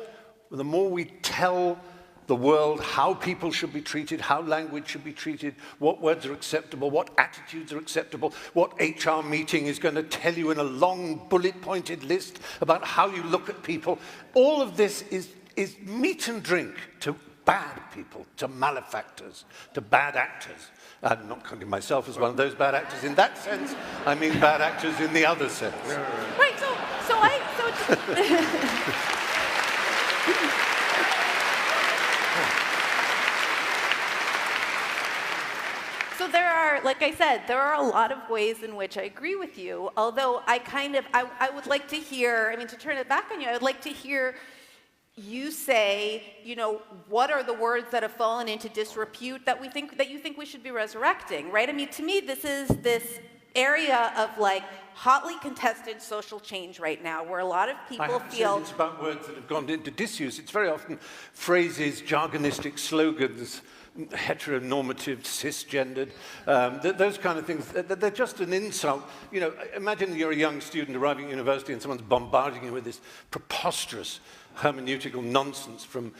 we tell the world how people should be treated, how language should be treated, what words are acceptable, what attitudes are acceptable, what HR meeting is going to tell you in a long bullet-pointed list about how you look at people. All of this is meat and drink to bad people, to malefactors, to bad actors. I'm not counting myself as one of those bad actors in that sense. I mean bad actors in the other sense. Right, So there are, like I said, there are a lot of ways in which I agree with you, although I would like to hear, I mean, to turn it back on you, I would like to hear you say, you know, what are the words that have fallen into disrepute that you think we should be resurrecting, right? I mean, to me, this is this area of like hotly contested social change right now, where a lot of people feel it's about words that have gone into disuse. It's very often phrases, jargonistic slogans, heteronormative, cisgendered, those kind of things. They're just an insult. You know, imagine you're a young student arriving at university and someone's bombarding you with this preposterous hermeneutical nonsense from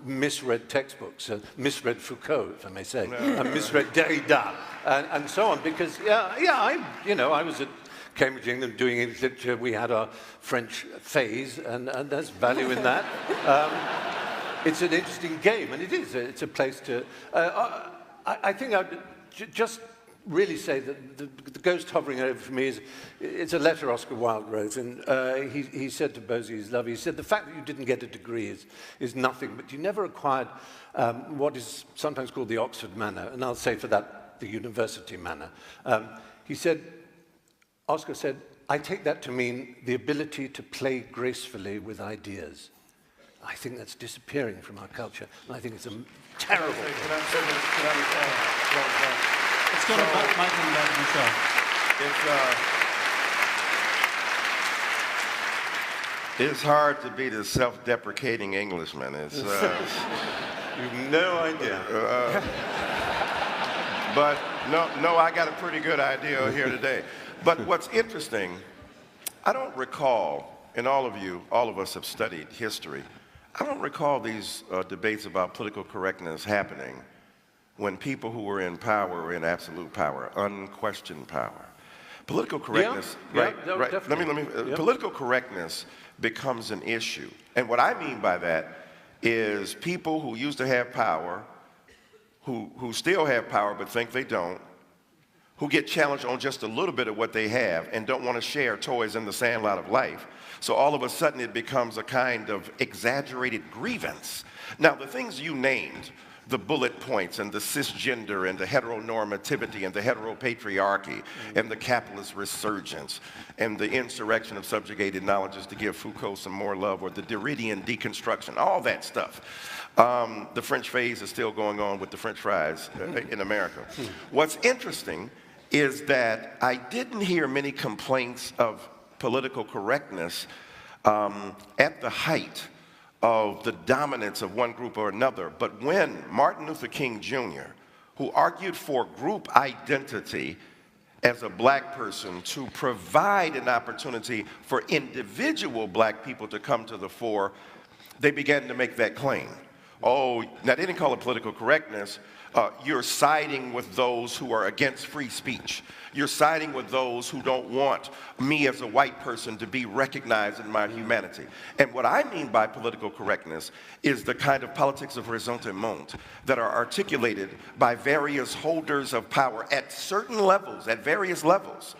misread textbooks, misread Foucault, if I may say, and misread Derrida, and so on. Because I was at Cambridge, England, doing English literature. We had our French phase, and there's value in that. It's an interesting game, and it is. It's a place to... I think I'd just really say that the ghost hovering over me is... It's a letter Oscar Wilde wrote, and he said to Bosie, his love, he said, the fact that you didn't get a degree is nothing, but you never acquired what is sometimes called the Oxford manner, and I'll say for that, the university manner. He said, Oscar said, I take that to mean the ability to play gracefully with ideas. I think that's disappearing from our culture, and I think it's a terrible thing. Let's go to Mike and Michelle. It's hard to be the self-deprecating Englishman. It's, you've no idea. But no, I got a pretty good idea here today. But what's interesting, I don't recall, and all of us have studied history, I don't recall these debates about political correctness happening when people who were in power were in absolute power, unquestioned power. Political correctness, right? Let me. Political correctness becomes an issue, and what I mean by that is people who used to have power, who still have power but think they don't, who get challenged on just a little bit of what they have and don't want to share toys in the sandlot of life. So all of a sudden it becomes a kind of exaggerated grievance. Now the things you named, the bullet points and the cisgender and the heteronormativity and the heteropatriarchy and the capitalist resurgence and the insurrection of subjugated knowledges, to give Foucault some more love, or the Derridian deconstruction, all that stuff. The French phase is still going on with the French fries in America. What's interesting is that I didn't hear many complaints of political correctness at the height of the dominance of one group or another. But when Martin Luther King Jr., who argued for group identity as a black person to provide an opportunity for individual black people to come to the fore, they began to make that claim. Oh, now they didn't call it political correctness. You're siding with those who are against free speech. You're siding with those who don't want me as a white person to be recognized in my humanity. And what I mean by political correctness is the kind of politics of ressentiment that are articulated by various holders of power at certain levels, at various levels.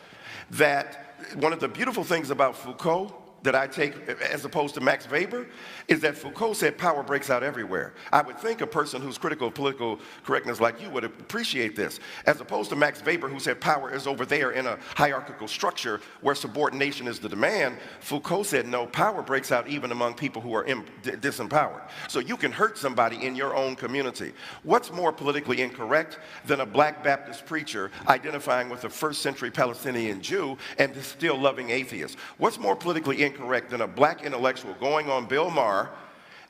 That one of the beautiful things about Foucault that I take as opposed to Max Weber is that Foucault said power breaks out everywhere. I would think a person who's critical of political correctness like you would appreciate this, as opposed to Max Weber, who said power is over there in a hierarchical structure where subordination is the demand. Foucault said no, power breaks out even among people who are disempowered. So you can hurt somebody in your own community. What's more politically incorrect than a black Baptist preacher identifying with a first-century Palestinian Jew and still loving atheists? What's more politically incorrect than a black intellectual going on Bill Maher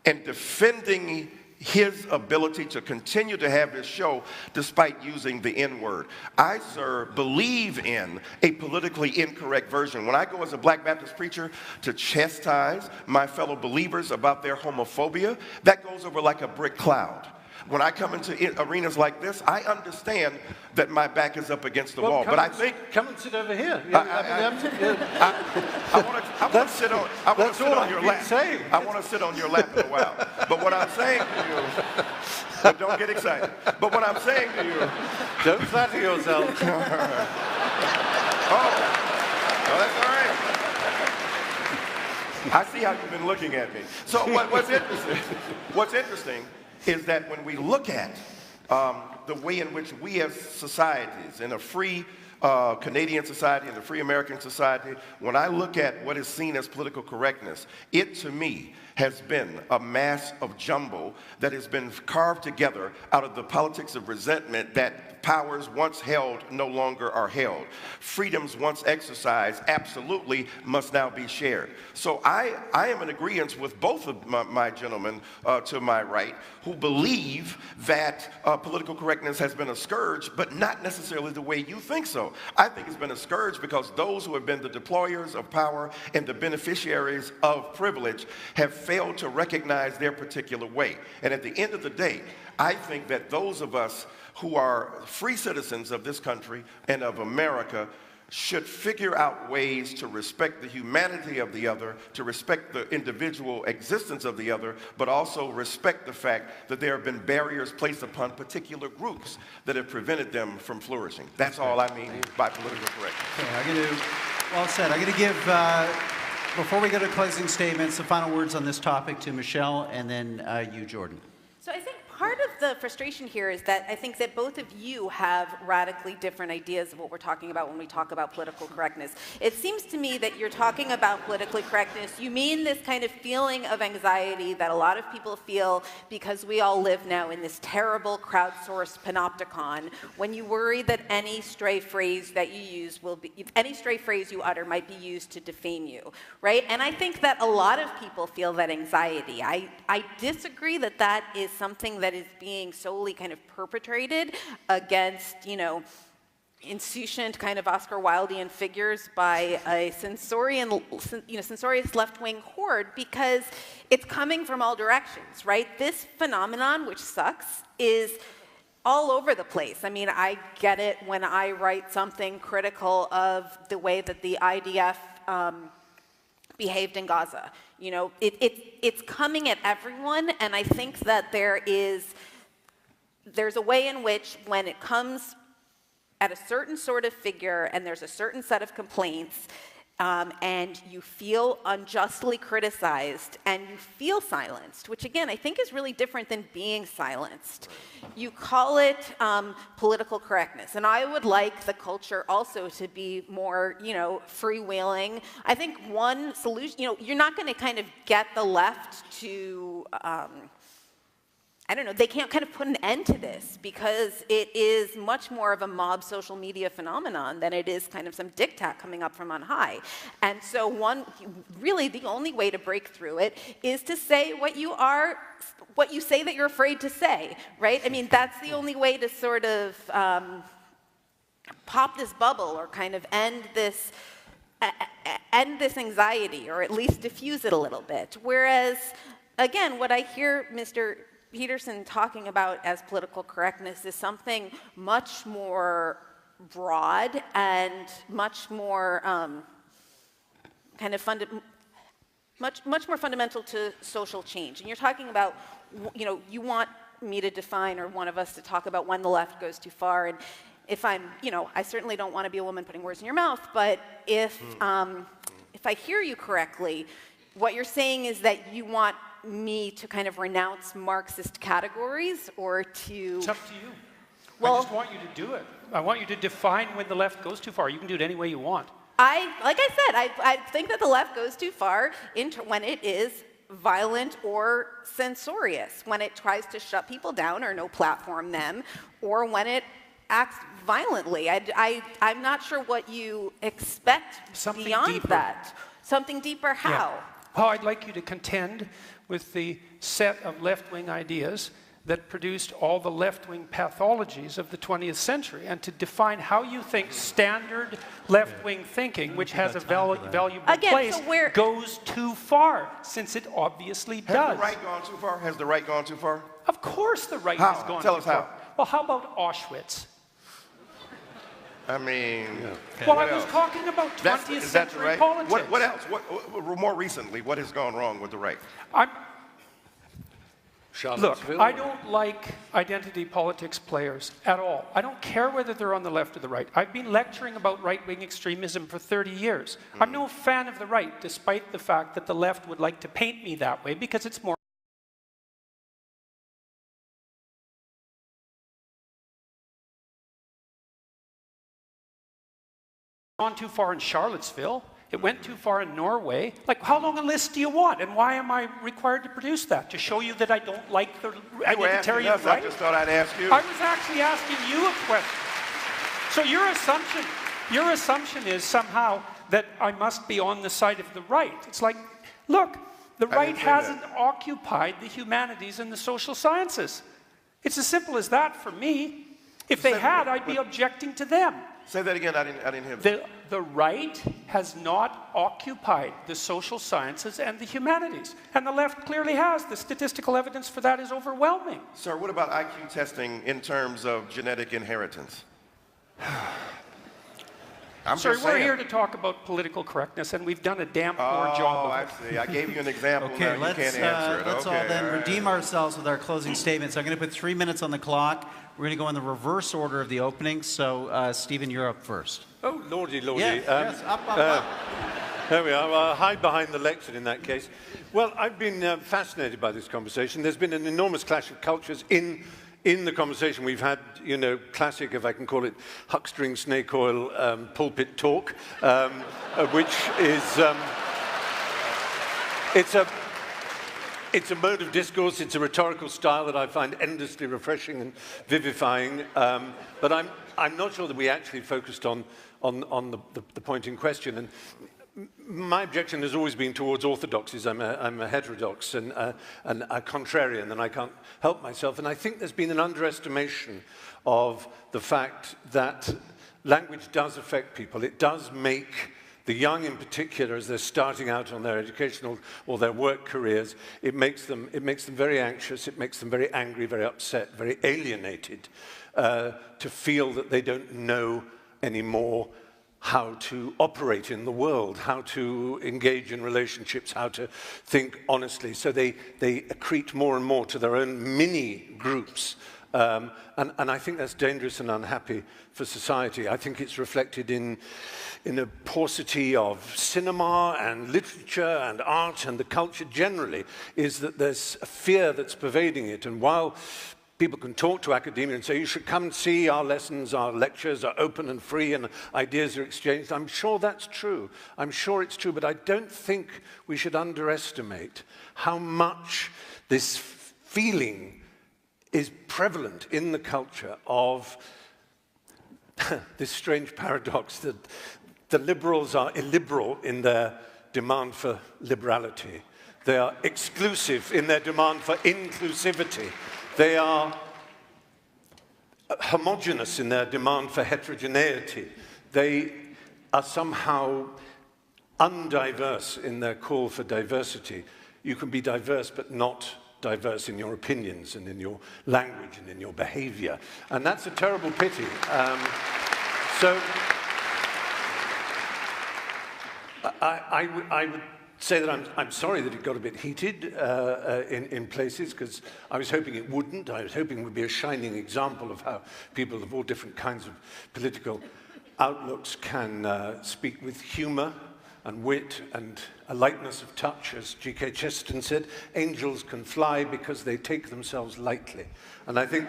and defending his ability to continue to have his show despite using the N-word? I, sir, believe in a politically incorrect version. When I go as a black Baptist preacher to chastise my fellow believers about their homophobia, that goes over like a brick cloud. When I come into arenas like this, I understand that my back is up against the wall. But I think... Come and sit over here. I want to sit on your lap. I want to sit on your lap in a while. But what I'm saying to you... But don't get excited. But what I'm saying to you... Don't flatter yourself. Oh, that's all right. I see how you've been looking at me. So what's interesting is that when we look at the way in which we as societies, in a free Canadian society and a free American society, when I look at what is seen as political correctness, it to me has been a mass of jumble that has been carved together out of the politics of resentment that powers once held no longer are held. Freedoms once exercised absolutely must now be shared. So I am in agreement with both of my gentlemen to my right who believe that political correctness has been a scourge, but not necessarily the way you think so. I think it's been a scourge because those who have been the deployers of power and the beneficiaries of privilege have failed to recognize their particular way. And at the end of the day, I think that those of us who are free citizens of this country and of America should figure out ways to respect the humanity of the other, to respect the individual existence of the other, but also respect the fact that there have been barriers placed upon particular groups that have prevented them from flourishing. That's all I mean by political correctness. Okay, I'm going to, well said. I'm going to give, before we go to closing statements, the final words on this topic to Michelle and then you, Jordan. So I think part of the frustration here is that I think that both of you have radically different ideas of what we're talking about when we talk about political correctness. It seems to me that you're talking about politically correctness. You mean this kind of feeling of anxiety that a lot of people feel because we all live now in this terrible crowdsourced panopticon when you worry that any stray phrase that you use will be, any stray phrase you utter might be used to defame you, right? And I think that a lot of people feel that anxiety. I disagree that that is something that is being solely kind of perpetrated against, you know, insouciant kind of Oscar Wildean figures by a censorious left-wing horde, because it's coming from all directions, right? This phenomenon, which sucks, is all over the place. I mean, I get it when I write something critical of the way that the IDF behaved in Gaza. You know, it's coming at everyone, and I think that there's a way in which when it comes at a certain sort of figure and there's a certain set of complaints, and you feel unjustly criticized and you feel silenced, which again I think is really different than being silenced. You call it political correctness, and I would like the culture also to be more, you know, freewheeling. I think one solution, you know, you're not going to kind of get the left to I don't know, they can't kind of put an end to this because it is much more of a mob social media phenomenon than it is kind of some diktat coming up from on high. And so really the only way to break through it is to say what you say that you're afraid to say, right? I mean, that's the only way to sort of pop this bubble or kind of end this anxiety, or at least diffuse it a little bit. Whereas, again, what I hear Mr. Peterson talking about as political correctness is something much more broad and much more much more fundamental to social change. And you're talking about, you know, you want me to define, or one of us to talk about when the left goes too far. And if I'm, you know, I certainly don't want to be a woman putting words in your mouth, but if I hear you correctly, what you're saying is that you want me to kind of renounce Marxist categories, or to... It's up to you. Well, I just want you to do it. I want you to define when the left goes too far. You can do it any way you want. Like I said, I think that the left goes too far when it is violent or censorious, when it tries to shut people down or no platform them, or when it acts violently. I'm not sure what you expect Something beyond deeper. that. Something deeper, how? Yeah. Well, I'd like you to contend with the set of left-wing ideas that produced all the left-wing pathologies of the 20th century, and to define how you think standard left-wing thinking, which has a valuable place, goes too far, since it obviously does. Has the right gone too far? Has the right gone too far? Of course the right How? has gone Tell too us far. how. Well, how about Auschwitz? I mean, Well, I was talking about 20th century right? politics. What else? More recently, what has gone wrong with the right? Look, I don't like identity politics players at all. I don't care whether they're on the left or the right. I've been lecturing about right-wing extremism for 30 years. I'm no fan of the right, despite the fact that the left would like to paint me that way, because it's more gone too far in Charlottesville. It went too far in Norway. Like, how long a list do you want? And why am I required to produce that? To show you that I don't like the identitarian right? I just thought I'd ask you. I was actually asking you a question. So your assumption is somehow that I must be on the side of the right. It's like, look, the right hasn't occupied the humanities and the social sciences. It's as simple as that for me. If they had, I'd be objecting to them. Say that again, I didn't hear that. The right has not occupied the social sciences and the humanities, and the left clearly has. The statistical evidence for that is overwhelming. Sir, what about IQ testing in terms of genetic inheritance? I'm Sorry, just we're saying. here to talk about political correctness, and we've done a damn poor job Oh, of I it. see. I gave you an example. Okay, Now you let's, can't answer it. let's Okay, all then all right. redeem ourselves with our closing statements. I'm going to put 3 minutes on the clock. We're going to go in the reverse order of the opening. So, Stephen, you're up first. Oh, lordy, lordy. Yes, up. There we are. I'll hide behind the lectern in that case. Well, I've been fascinated by this conversation. There's been an enormous clash of cultures in the conversation. We've had, you know, classic, if I can call it, huckstering snake oil pulpit talk, which is, it's a mode of discourse, it's a rhetorical style that I find endlessly refreshing and vivifying, but I'm not sure that we actually focused on the point in question. And my objection has always been towards orthodoxies. I'm a heterodox and a contrarian, and I can't help myself. And I think there's been an underestimation of the fact that language does affect people. It does make the young in particular, as they're starting out on their educational or their work careers, it makes them very anxious, it makes them very angry, very upset, very alienated, to feel that they don't know anymore how to operate in the world, how to engage in relationships, how to think honestly. So they accrete more and more to their own mini groups. And I think that's dangerous and unhappy for society. I think it's reflected in a paucity of cinema and literature and art, and the culture generally is that there's a fear that's pervading it. And while people can talk to academia and say, you should come and see our lessons, our lectures are open and free and ideas are exchanged, I'm sure that's true. I'm sure it's true, but I don't think we should underestimate how much this feeling is prevalent in the culture of this strange paradox that the liberals are illiberal in their demand for liberality. They are exclusive in their demand for inclusivity. They are homogeneous in their demand for heterogeneity. They are somehow undiverse in their call for diversity. You can be diverse but not diverse in your opinions and in your language and in your behavior. And that's a terrible pity. So I would say that I'm sorry that it got a bit heated in places, because I was hoping it wouldn't. I was hoping it would be a shining example of how people of all different kinds of political outlooks can speak with humor and wit and a lightness of touch. As G.K. Chesterton said, angels can fly because they take themselves lightly. And I think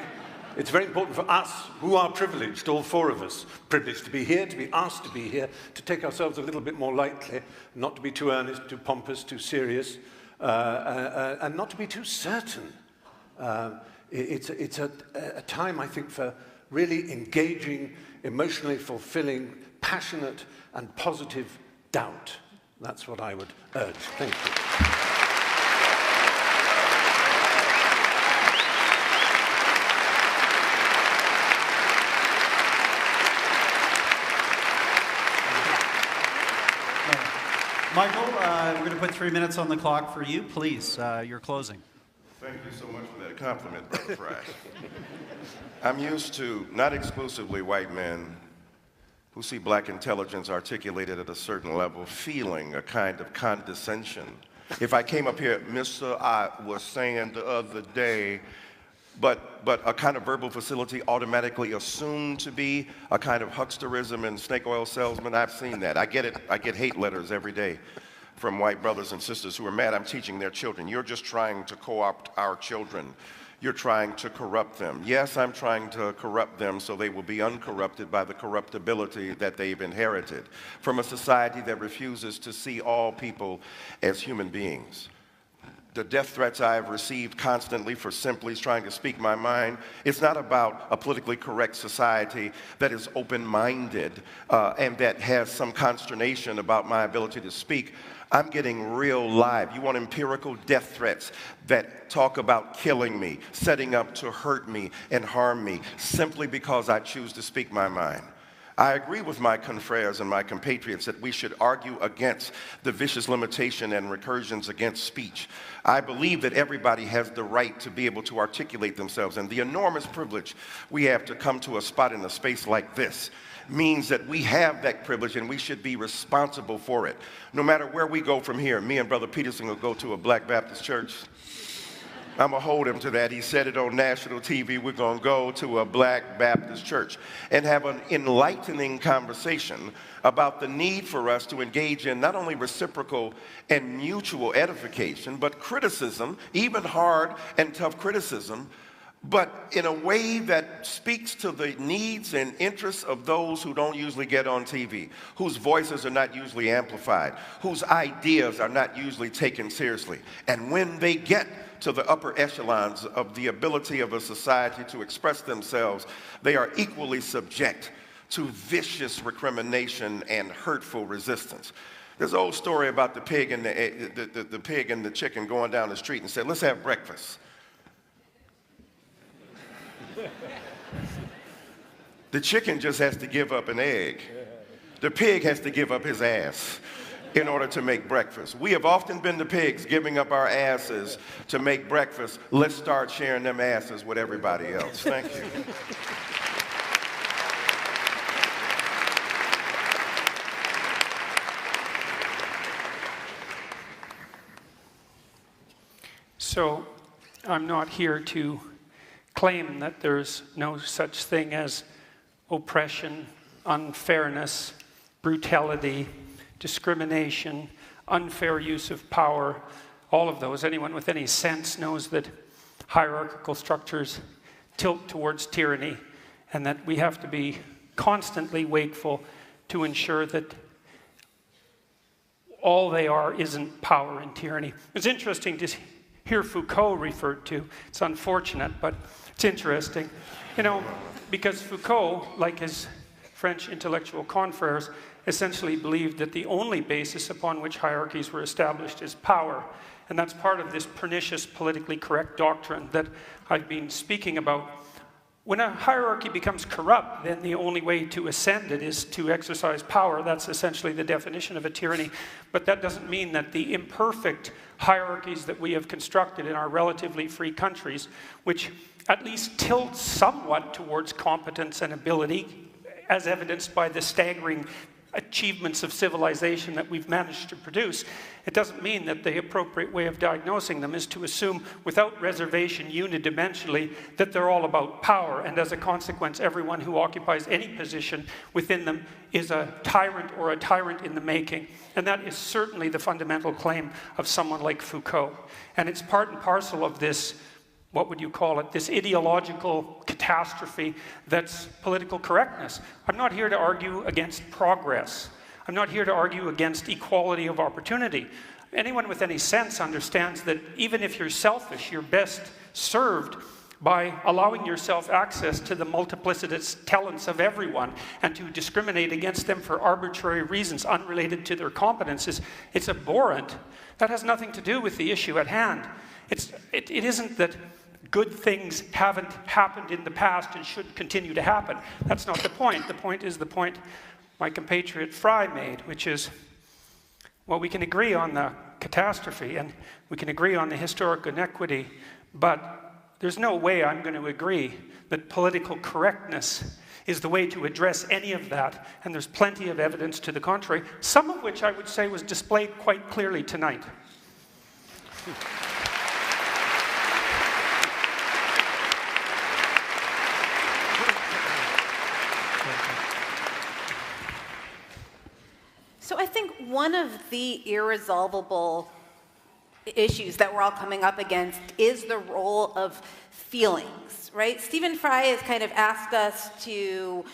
it's very important for us, who are privileged, all four of us, privileged to be here, to be asked to be here, to take ourselves a little bit more lightly, not to be too earnest, too pompous, too serious, and not to be too certain. It's a time, I think, for really engaging, emotionally fulfilling, passionate and positive doubt. That's what I would urge. Thank you. Michael, we're going to put 3 minutes on the clock for you. Please, your closing. Thank you so much for that compliment, Brother Fry. I'm used to not exclusively white men who see black intelligence articulated at a certain level feeling a kind of condescension. If I came up here, Mr. I was saying the other day, but a kind of verbal facility automatically assumed to be a kind of hucksterism and snake oil salesman. I've seen that. I get it. I get hate letters every day from white brothers and sisters who are mad I'm teaching their children. You're just trying to co-opt our children. You're trying to corrupt them. Yes, I'm trying to corrupt them so they will be uncorrupted by the corruptibility that they've inherited from a society that refuses to see all people as human beings. The death threats I have received constantly for simply trying to speak my mind, it's not about a politically correct society that is open-minded and that has some consternation about my ability to speak. I'm getting real live. You want empirical death threats that talk about killing me, setting up to hurt me and harm me, simply because I choose to speak my mind. I agree with my confreres and my compatriots that we should argue against the vicious limitation and recursions against speech. I believe that everybody has the right to be able to articulate themselves, and the enormous privilege we have to come to a spot in a space like this means that we have that privilege and we should be responsible for it. No matter where we go from here, me and Brother Peterson will go to a Black Baptist church. I'm going to hold him to that. He said it on national TV. We're going to go to a Black Baptist church and have an enlightening conversation about the need for us to engage in not only reciprocal and mutual edification, but criticism, even hard and tough criticism, but in a way that speaks to the needs and interests of those who don't usually get on TV, whose voices are not usually amplified, whose ideas are not usually taken seriously. And when they get to the upper echelons of the ability of a society to express themselves, they are equally subject to vicious recrimination and hurtful resistance. There's an old story about the pig and the pig and the chicken going down the street and said, "Let's have breakfast." The chicken just has to give up an egg. The pig has to give up his ass in order to make breakfast. We have often been the pigs giving up our asses to make breakfast. Let's start sharing them asses with everybody else. Thank you. So I'm not here to claim that there's no such thing as oppression, unfairness, brutality, discrimination, unfair use of power, all of those. Anyone with any sense knows that hierarchical structures tilt towards tyranny and that we have to be constantly wakeful to ensure that all they are isn't power and tyranny. It's interesting to hear Foucault referred to. It's unfortunate, but it's interesting. You know, because Foucault, like his French intellectual confreres, essentially believed that the only basis upon which hierarchies were established is power. And that's part of this pernicious politically correct doctrine that I've been speaking about. When a hierarchy becomes corrupt, then the only way to ascend it is to exercise power. That's essentially the definition of a tyranny. But that doesn't mean that the imperfect hierarchies that we have constructed in our relatively free countries, which at least tilt somewhat towards competence and ability, as evidenced by the staggering achievements of civilization that we've managed to produce, it doesn't mean that the appropriate way of diagnosing them is to assume without reservation unidimensionally that they're all about power, and as a consequence everyone who occupies any position within them is a tyrant or a tyrant in the making. And that is certainly the fundamental claim of someone like Foucault. And it's part and parcel of this, what would you call it, this ideological catastrophe that's political correctness. I'm not here to argue against progress. I'm not here to argue against equality of opportunity. Anyone with any sense understands that even if you're selfish, you're best served by allowing yourself access to the multiplicitous talents of everyone, and to discriminate against them for arbitrary reasons unrelated to their competences. It's abhorrent. That has nothing to do with the issue at hand. It isn't that good things haven't happened in the past and should continue to happen. That's not the point. The point is the point my compatriot Fry made, which is, well, we can agree on the catastrophe and we can agree on the historic inequity, but there's no way I'm going to agree that political correctness is the way to address any of that, and there's plenty of evidence to the contrary, some of which I would say was displayed quite clearly tonight. So I think one of the irresolvable issues that we're all coming up against is the role of feelings, right? Stephen Fry has kind of asked us to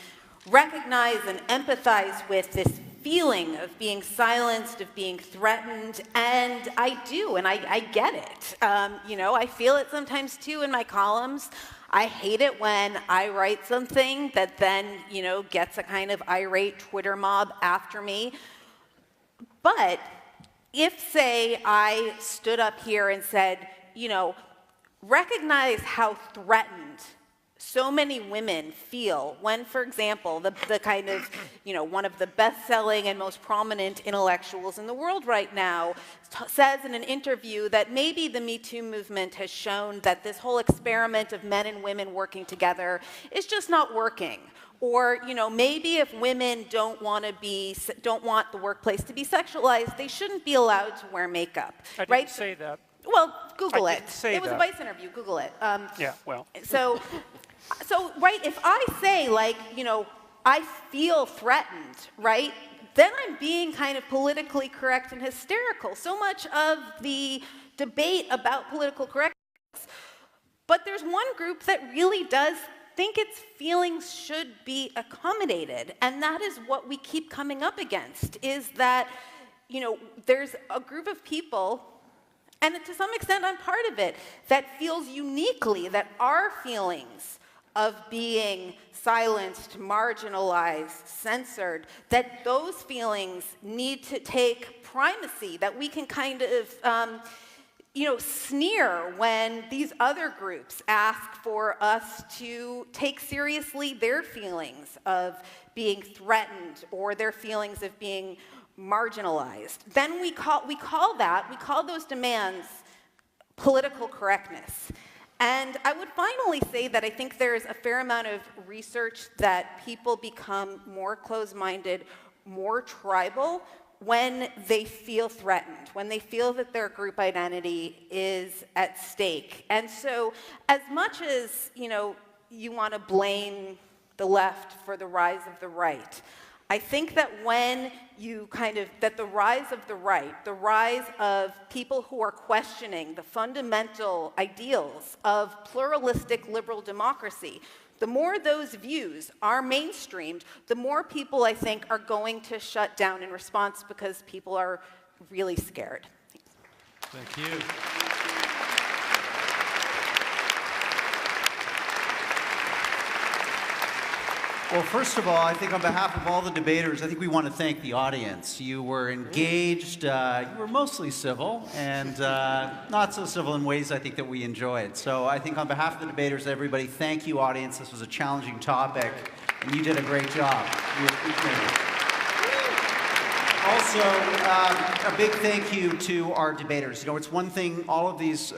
recognize and empathize with this feeling of being silenced, of being threatened, and I do, and I get it. You know, I feel it sometimes too in my columns. I hate it when I write something that then, you know, gets a kind of irate Twitter mob after me. But if, say, I stood up here and said, you know, recognize how threatened so many women feel when, for example, the kind of, one of the best-selling and most prominent intellectuals in the world right now says in an interview that maybe the Me Too movement has shown that this whole experiment of men and women working together is just not working. Or, maybe if women don't want the workplace to be sexualized, they shouldn't be allowed to wear makeup. I didn't say that. Well, Google it. It was a Vice interview. Google it. Yeah, well. So, right, if I say, I feel threatened, right, then I'm being kind of politically correct and hysterical. So much of the debate about political correctness. But there's one group that really does think its feelings should be accommodated. And that is what we keep coming up against, is that, there's a group of people, and to some extent I'm part of it, that feels uniquely that our feelings of being silenced, marginalized, censored, that those feelings need to take primacy, that we can kind of sneer when these other groups ask for us to take seriously their feelings of being threatened or their feelings of being marginalized. Then we call those demands political correctness. And I would finally say that I think there's a fair amount of research that people become more closed-minded, more tribal, when they feel threatened, when they feel that their group identity is at stake. And so as much as, you want to blame the left for the rise of the right, I think that when that the rise of the right, the rise of people who are questioning the fundamental ideals of pluralistic liberal democracy, the more those views are mainstreamed, the more people, I think, are going to shut down in response because people are really scared. Thank you. Well, first of all, I think on behalf of all the debaters, I think we want to thank the audience. You were engaged, you were mostly civil, and not so civil in ways I think that we enjoyed. So I think on behalf of the debaters, everybody, thank you, audience. This was a challenging topic, and you did a great job. We appreciate it. Also, a big thank you to our debaters. It's one thing, all of these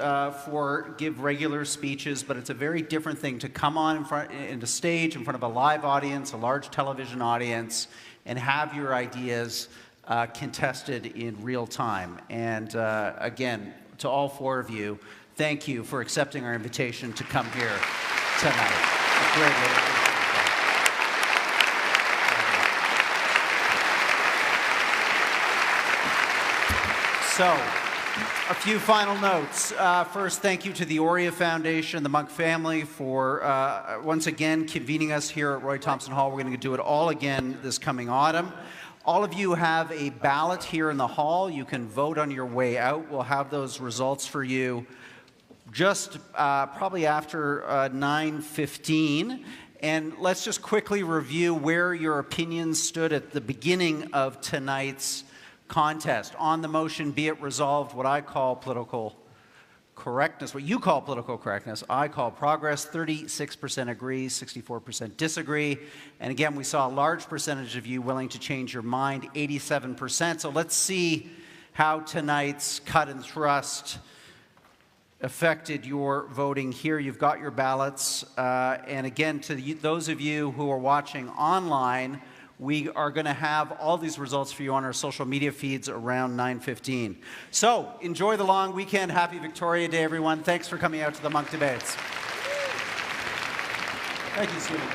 give regular speeches, but it's a very different thing to come on in the stage in front of a live audience, a large television audience, and have your ideas contested in real time. And again, to all four of you, thank you for accepting our invitation to come here tonight. It's great. So, a few final notes. First, thank you to the Aurea Foundation, the Monk family, for once again convening us here at Roy Thompson Hall. We're going to do it all again this coming autumn. All of you have a ballot here in the hall. You can vote on your way out. We'll have those results for you just probably after 9:15. And let's just quickly review where your opinions stood at the beginning of tonight's contest. On the motion, be it resolved, what I call political correctness, what you call political correctness, I call progress. 36% agree, 64% disagree. And again, we saw a large percentage of you willing to change your mind, 87%. So let's see how tonight's cut and thrust affected your voting here. You've got your ballots. And again, to those of you who are watching online, we are going to have all these results for you on our social media feeds around 9:15. So, enjoy the long weekend. Happy Victoria Day, everyone. Thanks for coming out to the Monk Debates. Thank you, Stephen.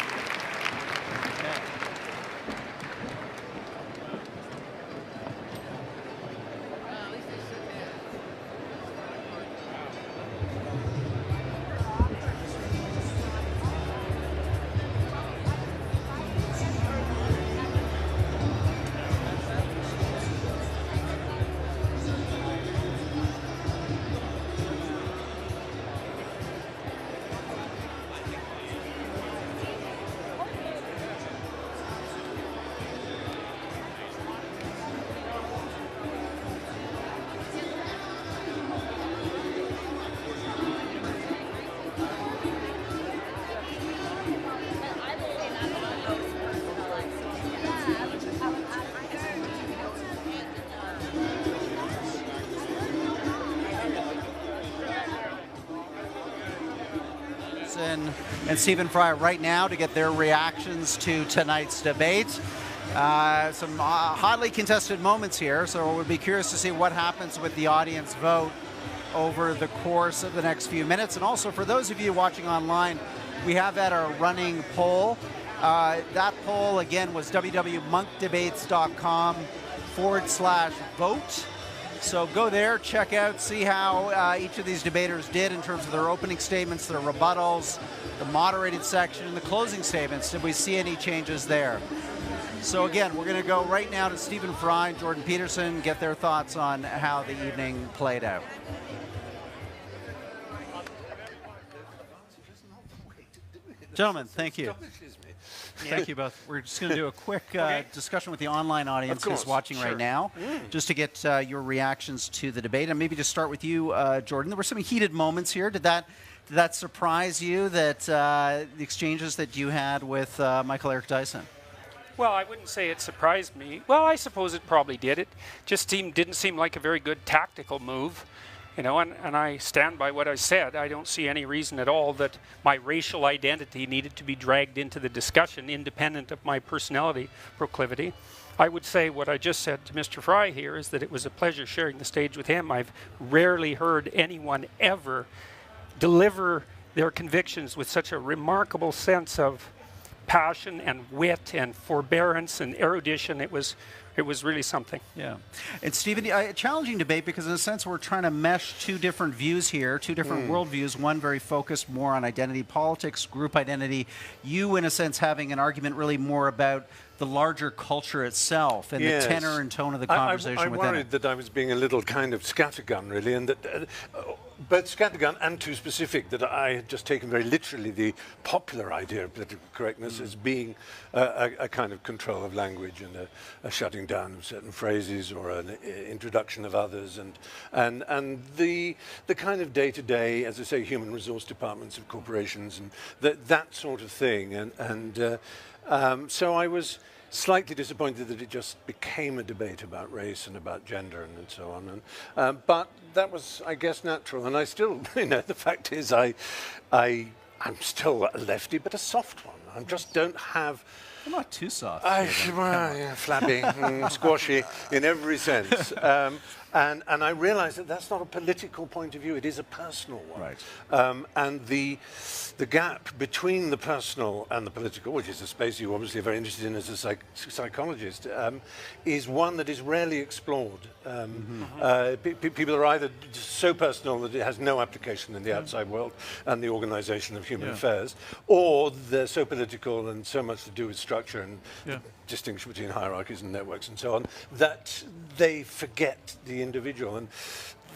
Peterson and Stephen Fry right now to get their reactions to tonight's debate. Some highly contested moments here, so we'll be curious to see what happens with the audience vote over the course of the next few minutes. And also for those of you watching online, we have had our running poll. That poll, again, was www.monkdebates.com/vote. So go there, check out, see how each of these debaters did in terms of their opening statements, their rebuttals, the moderated section, and the closing statements. Did we see any changes there? So again, we're going to go right now to Stephen Fry and Jordan Peterson, get their thoughts on how the evening played out. Gentlemen, thank you. Thank you both. We're just going to do a quick discussion with the online audience who's watching right now, just to get your reactions to the debate. And maybe to start with you, Jordan. There were some heated moments here. Did that surprise you, that the exchanges that you had with Michael Eric Dyson? Well, I wouldn't say it surprised me. Well, I suppose it probably did. It just didn't seem like a very good tactical move. You know, and I stand by what I said. I don't see any reason at all that my racial identity needed to be dragged into the discussion, independent of my personality proclivity. I would say what I just said to Mr. Fry here is that it was a pleasure sharing the stage with him. I've rarely heard anyone ever deliver their convictions with such a remarkable sense of passion and wit and forbearance and erudition. It was really something. Yeah. And Stephen, a challenging debate because in a sense we're trying to mesh two different views here, two different worldviews, one very focused more on identity politics, group identity. You, in a sense, having an argument really more about the larger culture itself and the tenor and tone of the conversation within it. I worried that I was being a little kind of scattergun, really, and that both scattergun and too specific, that I had just taken very literally the popular idea of political correctness as being a kind of control of language and a shutting down of certain phrases or an introduction of others, and the kind of day-to-day, as I say, human resource departments of corporations and that sort of thing, so I was slightly disappointed that it just became a debate about race and about gender and so on. But that was, I guess, natural. And I still, the fact is, I'm still a lefty, but a soft one. I just don't have. I'm not too soft. Flabby, squashy in every sense. And I realize that that's not a political point of view. It is a personal one. Right. And the gap between the personal and the political, which is a space you're obviously very interested in as a psychologist, is one that is rarely explored. People are either so personal that it has no application in the outside world and the organization of human affairs, or they're so political and so much to do with structure and distinction between hierarchies and networks and so on, that they forget the individual. And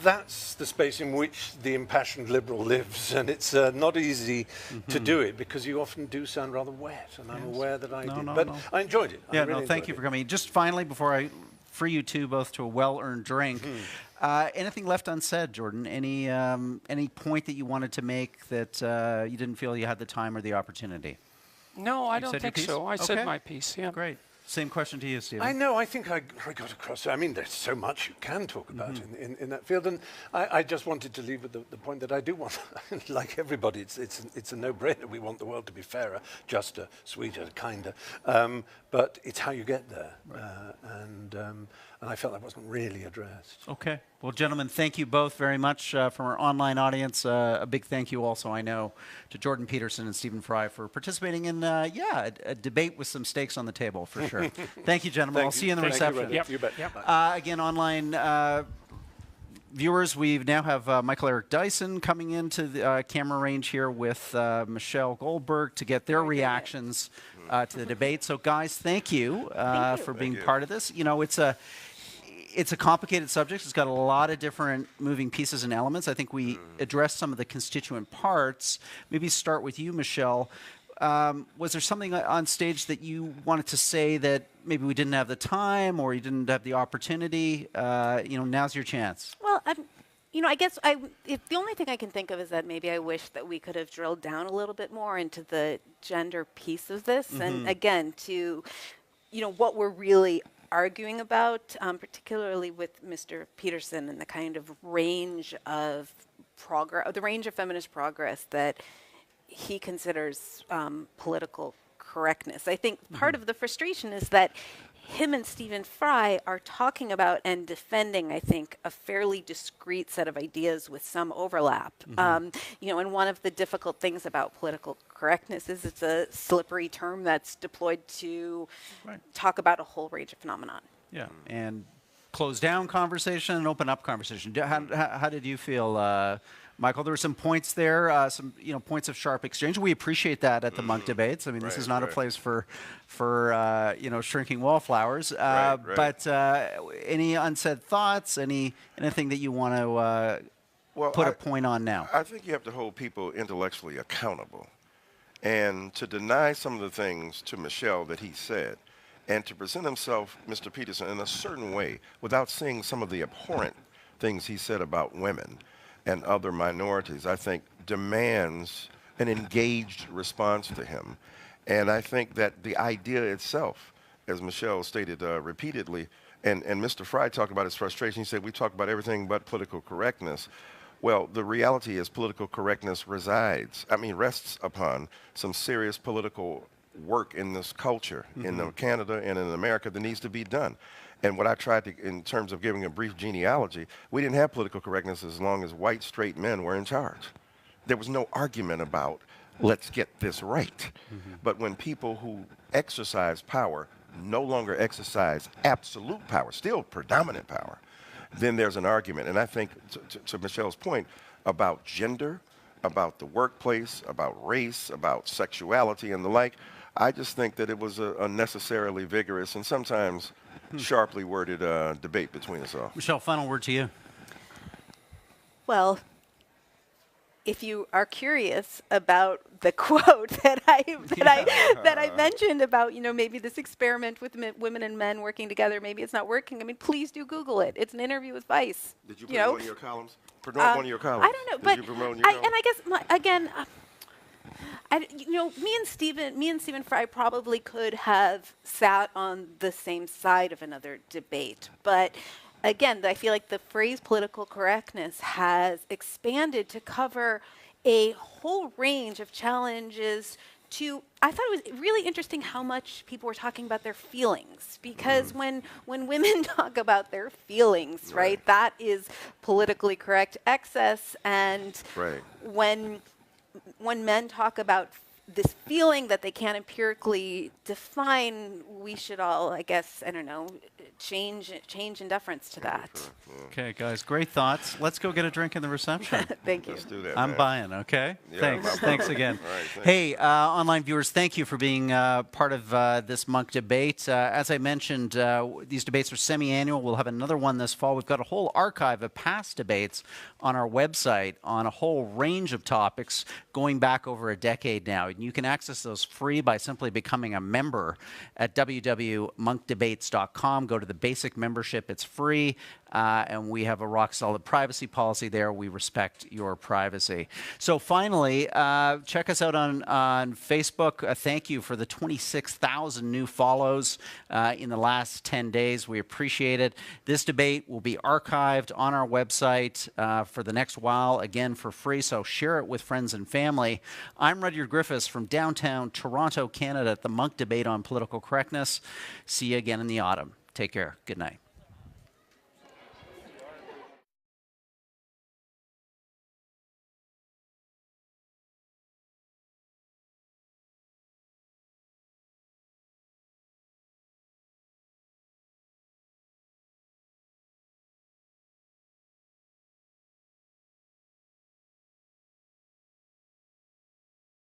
that's the space in which the impassioned liberal lives, and it's not easy to do it because you often do sound rather wet, and I'm aware that I did. But I enjoyed it. Yeah, really thank you for coming. Just finally, before I free you two both to a well-earned drink, anything left unsaid, Jordan? Any point that you wanted to make that you didn't feel you had the time or the opportunity? No, I don't think so. I said my piece, yeah. Great. Same question to you, Stephen. I know. I think I got across. I mean, there's so much you can talk about in that field, and I just wanted to leave with the point that I do want, like everybody, it's a no-brainer. We want the world to be fairer, juster, sweeter, kinder, but it's how you get there, and I felt that wasn't really addressed. Okay. Well, gentlemen, thank you both very much. From our online audience, a big thank you also, I know, to Jordan Peterson and Stephen Fry for participating in, a debate with some stakes on the table, for sure. Thank you, gentlemen. I'll see you in the reception. You bet. Again, online viewers, we now have Michael Eric Dyson coming into the camera range here with Michelle Goldberg to get their reactions to the debate. So, guys, thank you for being part of this. You know, it's a complicated subject. It's got a lot of different moving pieces and elements. I think we addressed some of the constituent parts. Maybe start with you, Michelle. Was there something on stage that you wanted to say that maybe we didn't have the time or you didn't have the opportunity? Now's your chance. Well, I guess if the only thing I can think of is that maybe I wish that we could have drilled down a little bit more into the gender piece of this, and again, to, what we're really arguing about, particularly with Mr. Peterson and the kind of range of progress, the range of feminist progress that he considers political correctness. I think part of the frustration is that him and Stephen Fry are talking about and defending, I think, a fairly discrete set of ideas with some overlap. You know, and one of the difficult things about political correctness is it's a slippery term that's deployed to talk about a whole range of phenomenon. Yeah, and close down conversation and open up conversation. How did you feel, Michael? There were some points there, some points of sharp exchange. We appreciate that at the Monk debates. I mean, this is not a place for shrinking wallflowers. But any unsaid thoughts? Anything that you want to put a point on now? I think you have to hold people intellectually accountable, and to deny some of the things to Michelle that he said, and to present himself, Mr. Peterson, in a certain way without seeing some of the abhorrent things he said about women and other minorities, I think demands an engaged response to him. And I think that the idea itself, as Michelle stated repeatedly, and Mr. Fry talked about his frustration. He said, we talk about everything but political correctness. Well, the reality is political correctness rests upon some serious political work in this culture, in Canada and in America, that needs to be done. And what I tried to, in terms of giving a brief genealogy, we didn't have political correctness as long as white, straight men were in charge. There was no argument about, let's get this right. But when people who exercise power no longer exercise absolute power, still predominant power, then there's an argument. And I think, to Michelle's point, about gender, about the workplace, about race, about sexuality and the like, I just think that it was a unnecessarily vigorous and sometimes sharply worded debate between us all. Michelle, final word to you. Well, if you are curious about the quote that I mentioned about, maybe this experiment with women and men working together, maybe it's not working. I mean, please do Google it. It's an interview with Vice. Did you promote one of your columns? Promote one of your columns? I don't know, but I guess again. Me and Stephen Fry probably could have sat on the same side of another debate, but again, I feel like the phrase political correctness has expanded to cover a whole range of challenges to, I thought it was really interesting how much people were talking about their feelings, because when women talk about their feelings, right, that is politically correct excess, and when men talk about this feeling that they can't empirically define, we should all, I guess, I don't know, change in deference to that. Okay, guys, great thoughts. Let's go get a drink in the reception. Thank you. Let's do that, I'm buying, okay? Yeah, Thanks again. Right, thanks. Hey, online viewers, thank you for being part of this Monk debate. As I mentioned, these debates are semi-annual. We'll have another one this fall. We've got a whole archive of past debates on our website on a whole range of topics going back over a decade now. And you can access those free by simply becoming a member at www.monkdebates.com. Go to the basic membership. It's free. And we have a rock-solid privacy policy there. We respect your privacy. So finally, check us out on Facebook. Thank you for the 26,000 new follows in the last 10 days. We appreciate it. This debate will be archived on our website for the next while, again, for free. So share it with friends and family. I'm Rudyard Griffiths from downtown Toronto, Canada, at the Monk Debate on Political Correctness. See you again in the autumn. Take care. Good night.